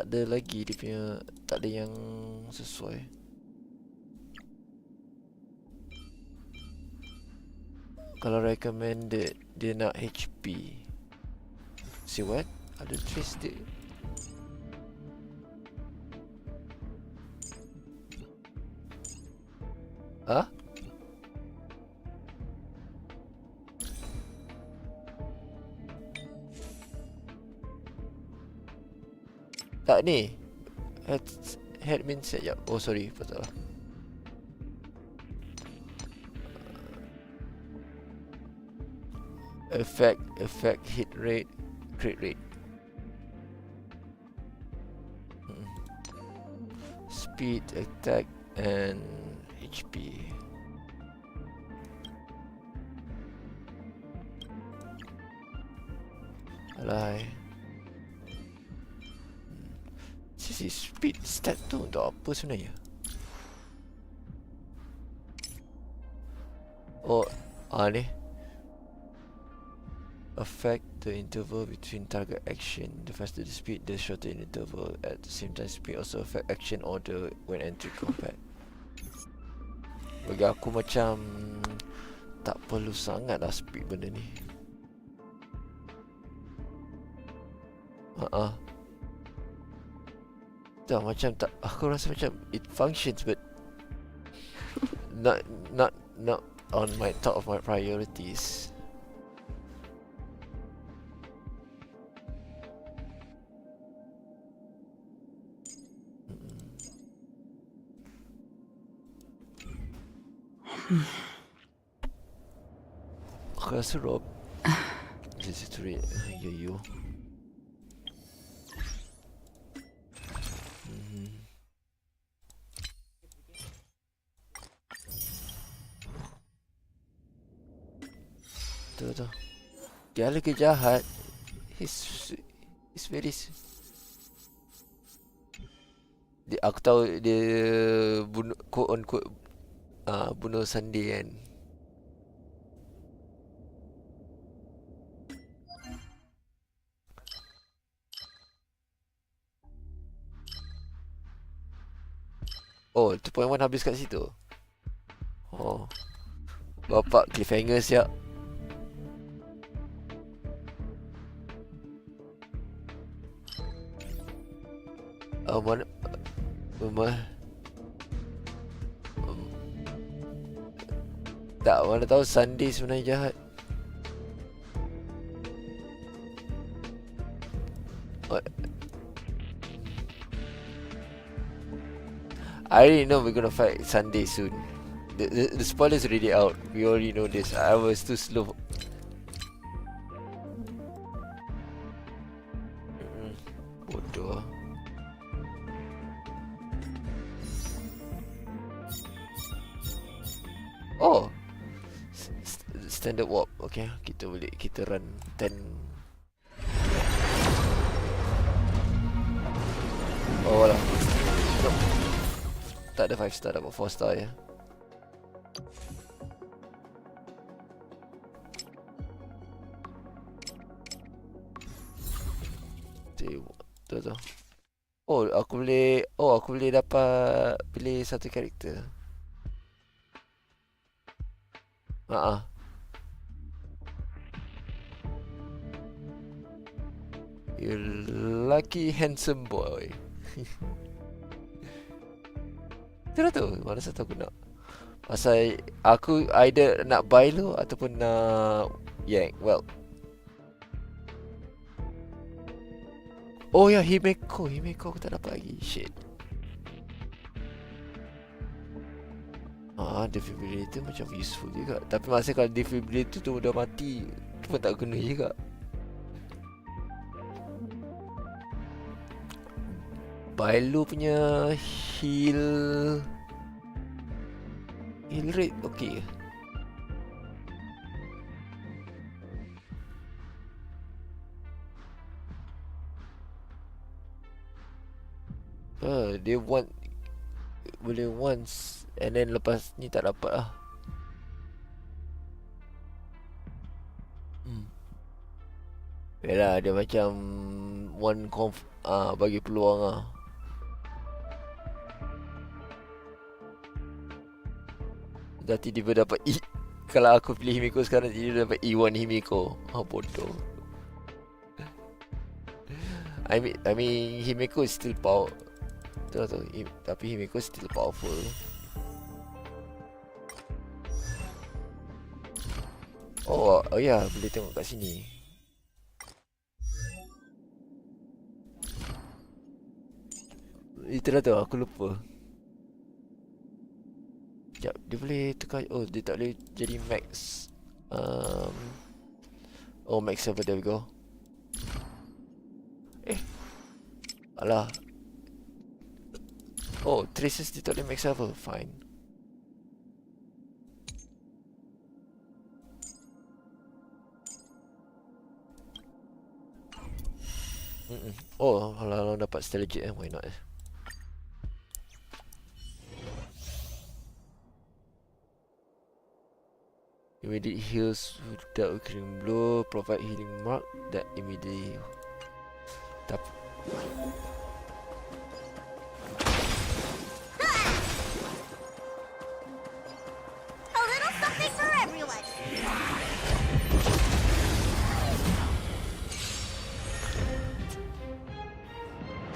ada lagi dia punya, tak ada yang sesuai. Kalau recommended, dia nak HP. See what? Ada trace dia. Hah? Tak ni. Head means set. Oh sorry, betul lah. Effect, hit rate, crit rate. Speed, attack, and HP. Alright. Sisi speed stat tu untuk apa sebenarnya? Oh, ni. Affect the interval between target action. The faster the speed, the shorter the interval. At the same time, speed also affect action order when entering combat. Bagi aku macam tak perlu sangat lah speed benda ni. Tak macam tak. Aku rasa macam it functions but not on my top of my priorities. Aku rasa Rob this is to read. You tu dia lagi jahat. He's very dia, aku tahu dia bunuh quote on quote bunuh Sunday kan. Oh 2.1 habis kat situ. Oh bapak cliffhanger siap. Tak, mana tahu Sunday sebenarnya jahat. I already know we're gonna fight Sunday soon. The spoilers already out. We already know this. I was too slow. Bodoh. Oh, standard warp. Okay, kita boleh run 10. Oh lah. No. Tak ada 5 star, dapat 4 star ya. Tu. Oh, aku boleh dapat pilih satu karakter. You lucky handsome boy. Itulah tu, mana satu aku nak. Pasal aku either nak buy lo ataupun nak yank. Well, oh ya, Himeko aku tak dapat lagi. Shit. Defibrillator macam useful juga. Tapi masa kalau defibrillator tu dah mati, tu pun tak guna juga. Bailo punya heal rate okey. Dia boleh once and then lepas ni tak dapat lah. Yalah, dia macam bagi peluang lah. Dah tiba dapat kalau aku pilih Himiko sekarang, tiba dapat E1 Himiko. Bodoh. I mean Himiko is still tapi Himiko is still powerful. Oh ya, boleh tengok kat sini. Itulah tu, aku lupa. Sekejap, dia boleh tukar. Oh, dia tak boleh jadi max. Oh, max server, there we go. Alah. Oh, traces dia tak boleh max server. Fine. Oh, kalau dapat stalagit why not? Immediate heals without occurring blow, provide healing mark that immediately. Tap. A little something for everyone.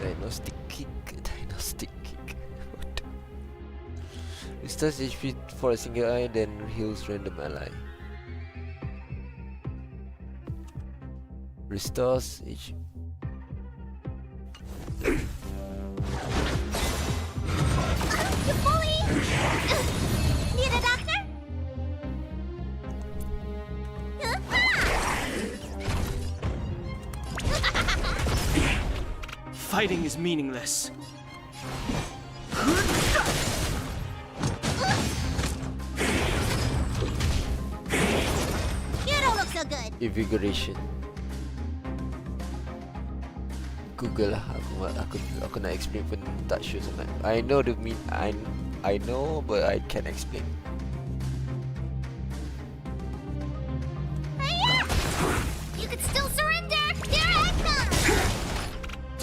Diagnostic kick. Restores HP for a single eye, then heals random ally. Restores HP. You bully! Need a doctor? Fighting is meaningless. You don't look so good. Invigoration. Google lah. Aku nak explain pun tak sure sangat. I know the mean. I know, but I can't explain. You could still surrender. Here I come.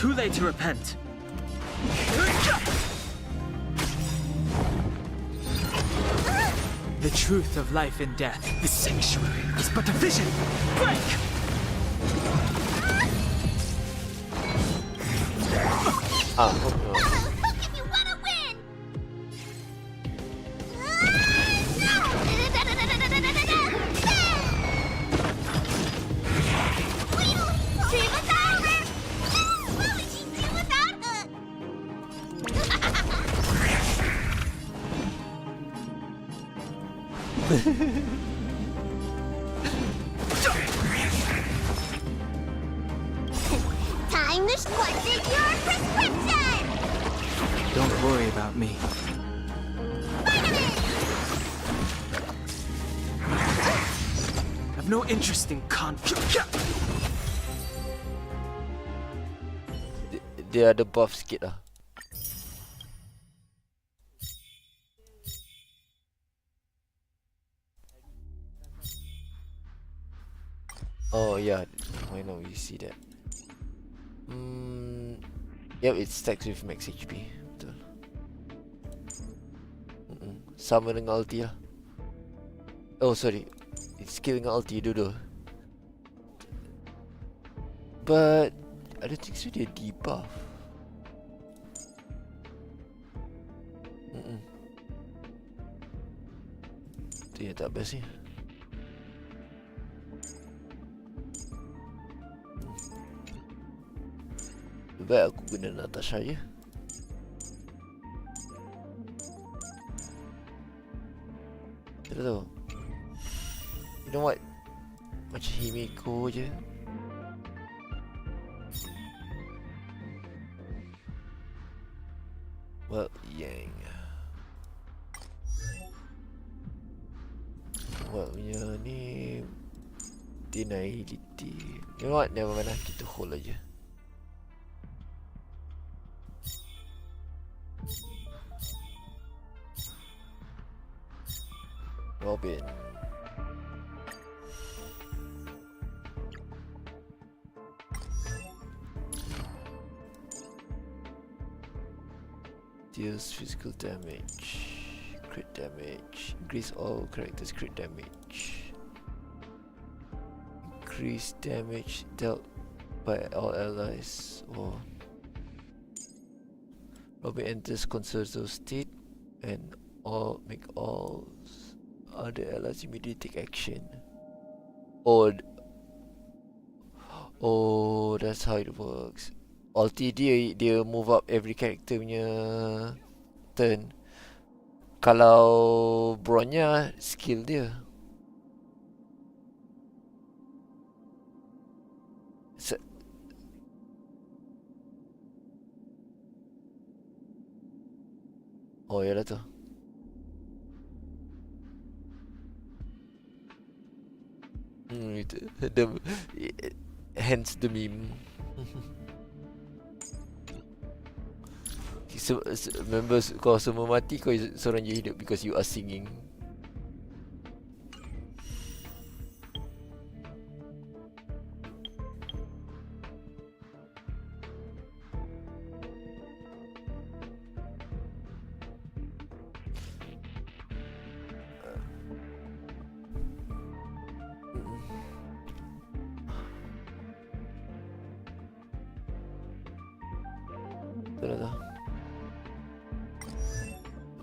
Too late to repent. The truth of life and death. The sanctuary is but a vision. Break! Hook if you wanna win. What would she do without Hook? Time to what's in your prescription? Don't worry about me. I've no interest in conflict. Dia ada buff sikit lah. Oh yeah, why not we see that? Yep, it stacks with max HP. Betul. Sama dengan ulti lah. Oh sorry, it's skill dengan ulti dulu. But I don't think so dia debuff. Itu yang tak best ni. Baik aku guna Natasha je. Tak tahu. You know what? Macam Himiko je. Well, yang. Well, punya ni deniability. You know what? Never mind lah, kita hold aja. Robin. Deals physical damage. Crit damage. Increase all characters' crit damage. Increase damage dealt by all allies. Oh. Robin enters concerto state and make all other allies immediately take action. Oh, that's how it works. Ulti dia move up every character punya turn. Kalau Bronnya skill dia. Oh, yalah tu. Itu. Hence the meme. Members kau semua mati, kau seorang je hidup because you are singing.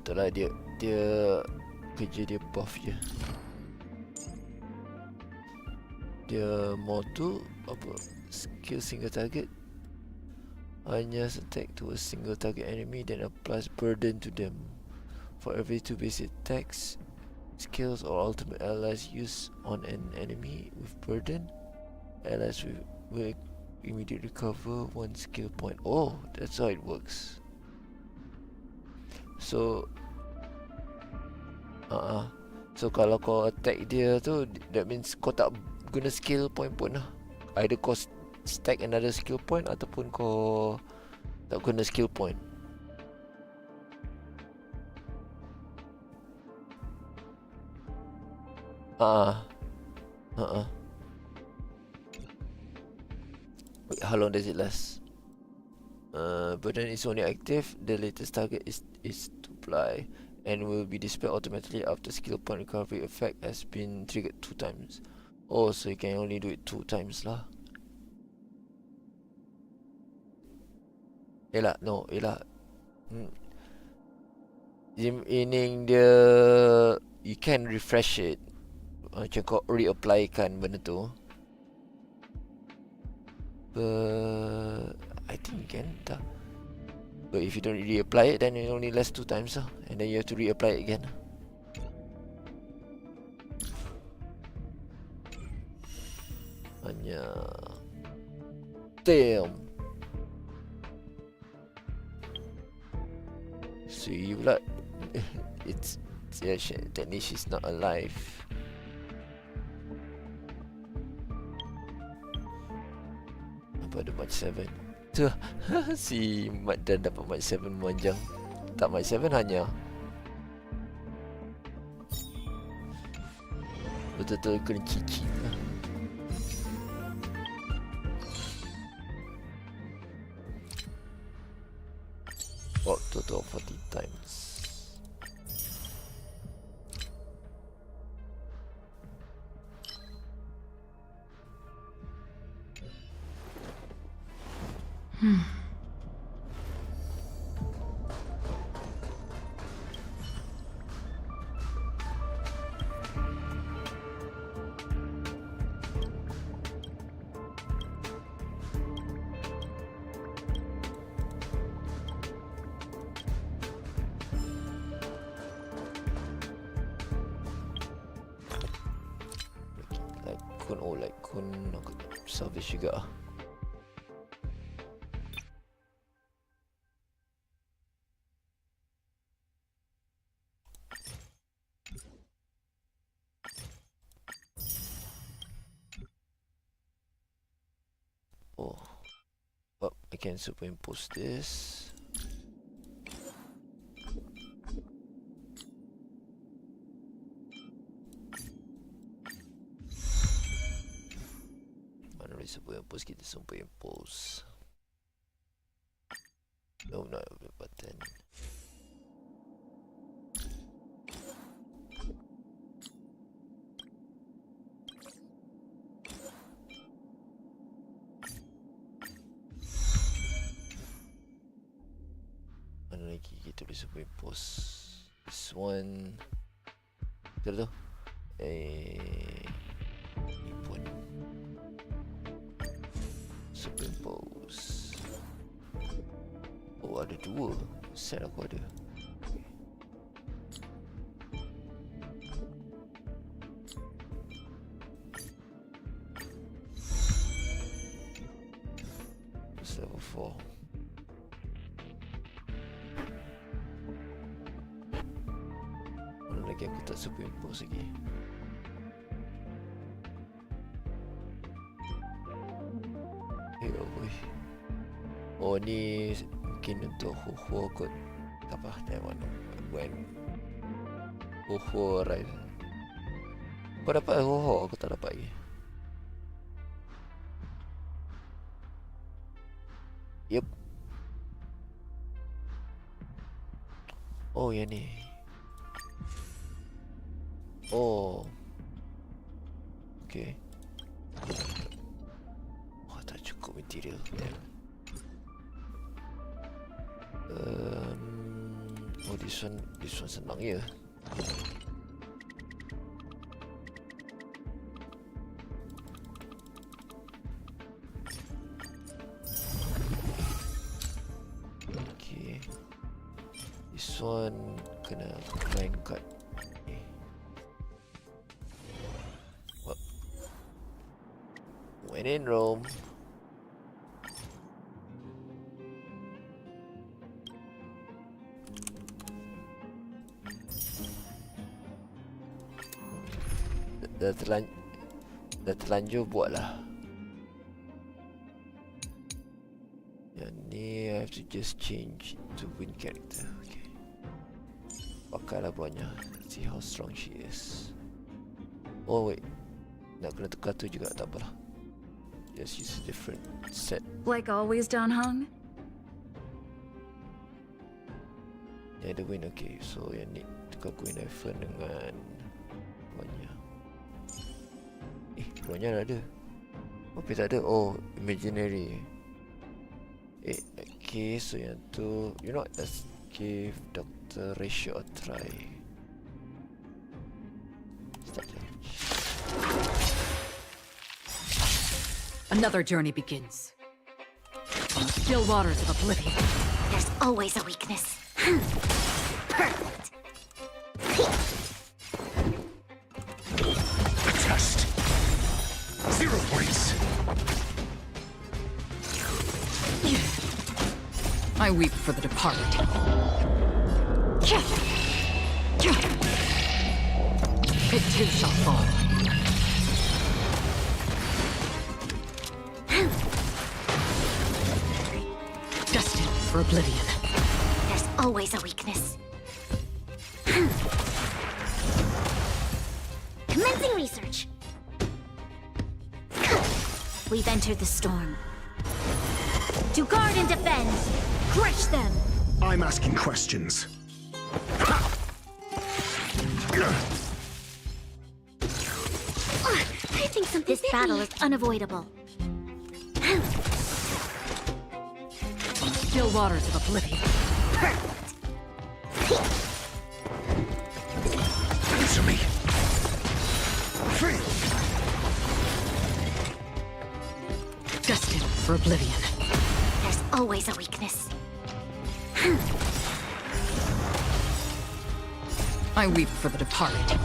Betul lah, dia kerja dia buff je. Dia more tu apa, skill single target. Hanya attack to a single target enemy, then applies burden to them. For every 2 basic attacks, skills or ultimate allies used on an enemy with burden, allies will immediately recover 1 skill point. Oh, that's how it works. So so kalau kau attack dia tu, that means kau tak guna skill point pun lah. Either kau stack another skill point ataupun kau tak guna skill point. Wait, how long does it last? Burden is only active. The latest target is to apply and will be dispelled automatically after skill point recovery effect has been triggered 2 times. Oh, so you can only do it 2 times lah. Yelah. Meaning dia, you can refresh it. Macam kau reapply kan benda tu. But I think you can tak. But if you don't reapply it, then it only lasts 2 times lah. And then you have to reapply it again. Hanya damn. So you pula it's yeah, technically she's not alive. Apa ada match 7? Tu si Mat Dan dapat match 7 memanjang. Tak, match 7 hanya betul-betul kena cici lah. Oh, total 40 times. Like kun aku salvage juga. Oh, I can superimpose this. Superimpose, kita superimpose. No, not a button. lagi kita boleh superimpose. This one. Betul tu? Ni pun superimpose. Oh, ada dua set aku ada. Level 4. Mana lagi aku tak superimpose lagi? Oh, ni mungkin untuk Ho-Ho kot. Tak apa, that one when Ho-Ho arrive. Kau dapat Ho-Ho, aku tak dapat lagi. Yep. Oh, yang ni. Oh. Okay. Oh, tak cukup material. Oh, this one senang ya. Okay. This one kena grind cut. Well, when in Rome. Dah terlanjur buat lah. Yang ni I have to just change to win character. Okay. Pakailah buahnya. See how strong she is. Oh wait, nak kena tukar tu juga, tak apalah. Just use a different set. Like always, Don Hung? Yang ada win, okay. So yang ni tukar Queen Iphone dengan buahnya. Buahnya dah ada. Tapi tak ada. Oh, imaginary. Okay, so yang tu, you know, let's give Dr. Ratio a try. Start challenge. Another journey begins. On the still waters of oblivion. There's always a weakness. Perfect. A test. 0 points. I weep for the departed. It too shall fall. Destined for oblivion. There's always a weakness. Commencing research. We've entered the storm. To guard and defend, crush them. I'm asking questions. I think this battle is unavoidable. On the still waters of oblivion. Answer me. Destined for oblivion. There's always a weakness. I weep for the departed.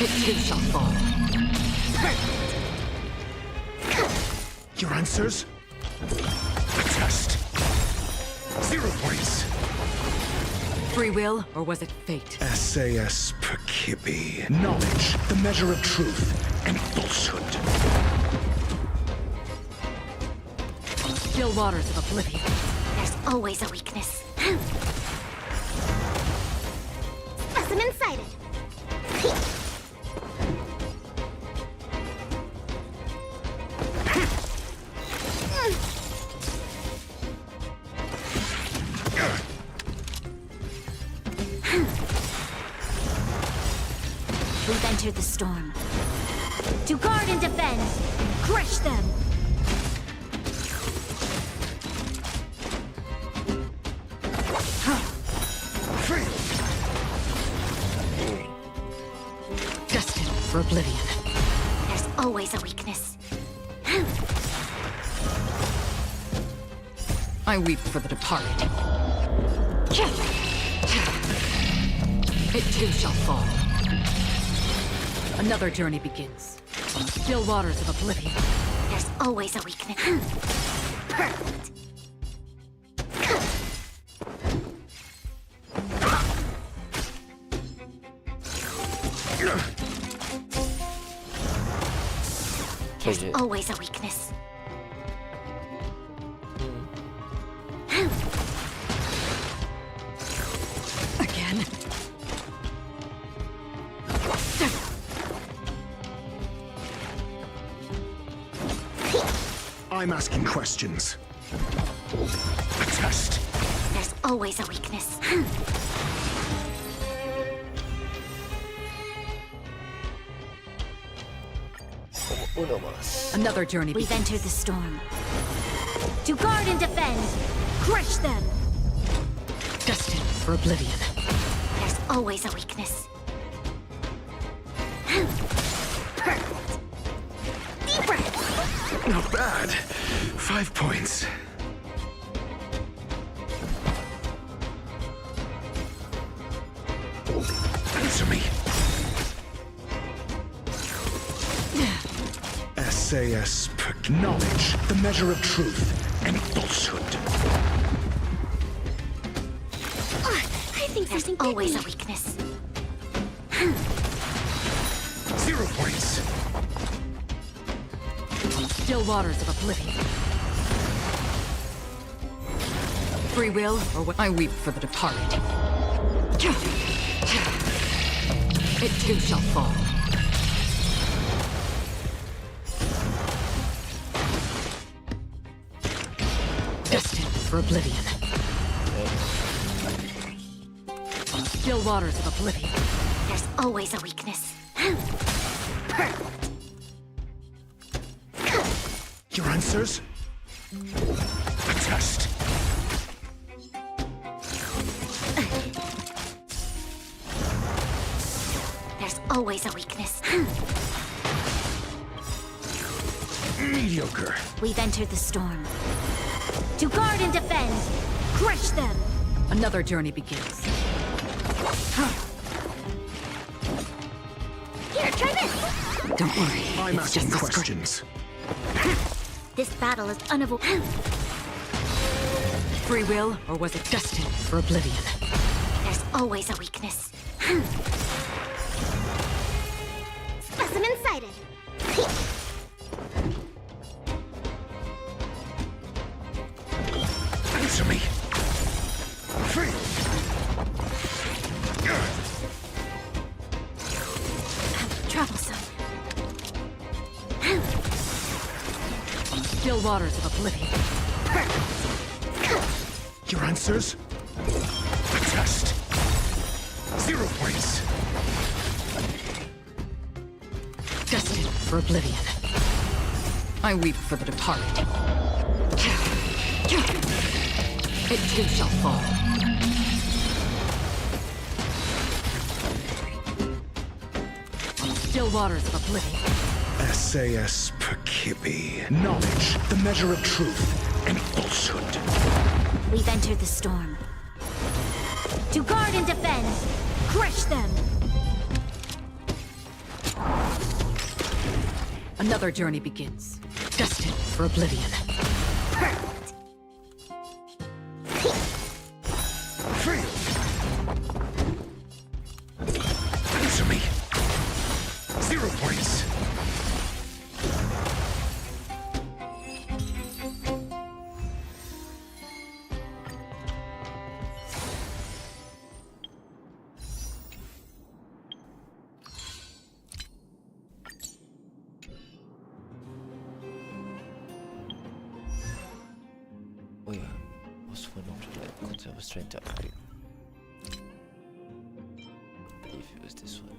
It too shall fall. Your answers? A test. 0 points. Free will, or was it fate? SAS Perkibi. Knowledge, the measure of truth and falsehood. On the still waters of oblivion. There's always a weakness. Specimen sighted. We've entered the storm. To guard and defend, crush them. for oblivion. There's always a weakness. I weep for the departed. It too shall fall. Another journey begins. On the still waters of oblivion. There's always a weakness. Perfect. There's always a weakness. Again. I'm asking questions. A test. There's always a weakness. Another journey We've begins. entered the storm. To guard and defend! Crush them! Destined for oblivion. There's always a weakness. Perfect. Deep breath! Not bad. 5 points. Answer me. SAS per knowledge, the measure of truth and falsehood. I think there's always a weakness. 0 points. On the still waters of oblivion. Free will, or what? I weep for the departed. It too shall fall. Destined for oblivion. On the still waters of oblivion. There's always a weakness. Perfect. Your answers? A test. There's always a weakness. Mediocre. We've entered the storm. To guard and defend! Crush them! Another journey begins. Here, try this! Don't worry. I'm it's asking just a questions. This battle is unavoidable. Free will, or was it destined for oblivion? There's always a weakness. Specimen sighted. Answer me. Free. Troublesome. Still waters of oblivion. Your answers? A test. 0 points. Destined for oblivion. I weep for the departed. It too shall fall. On the still waters of oblivion. SAS per Kibbe. Knowledge, the measure of truth and falsehood. We've entered the storm. To guard and defend! Crush them! Another journey begins. Destined for oblivion. Perfect. Free. Answer me. 0 points. Oh yeah, what's one object like concept I was trying to upgrade? I believe it was this one.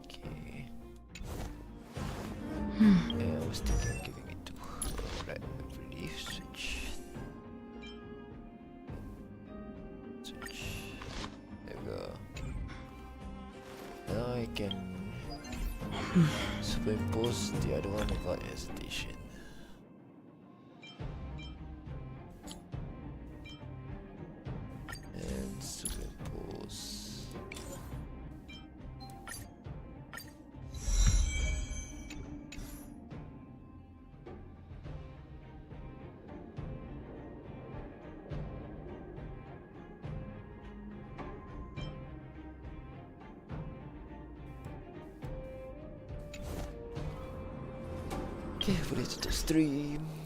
Okay. can superimpose the other one without hesitation. And superimpose. Okay, boleh tutup stream.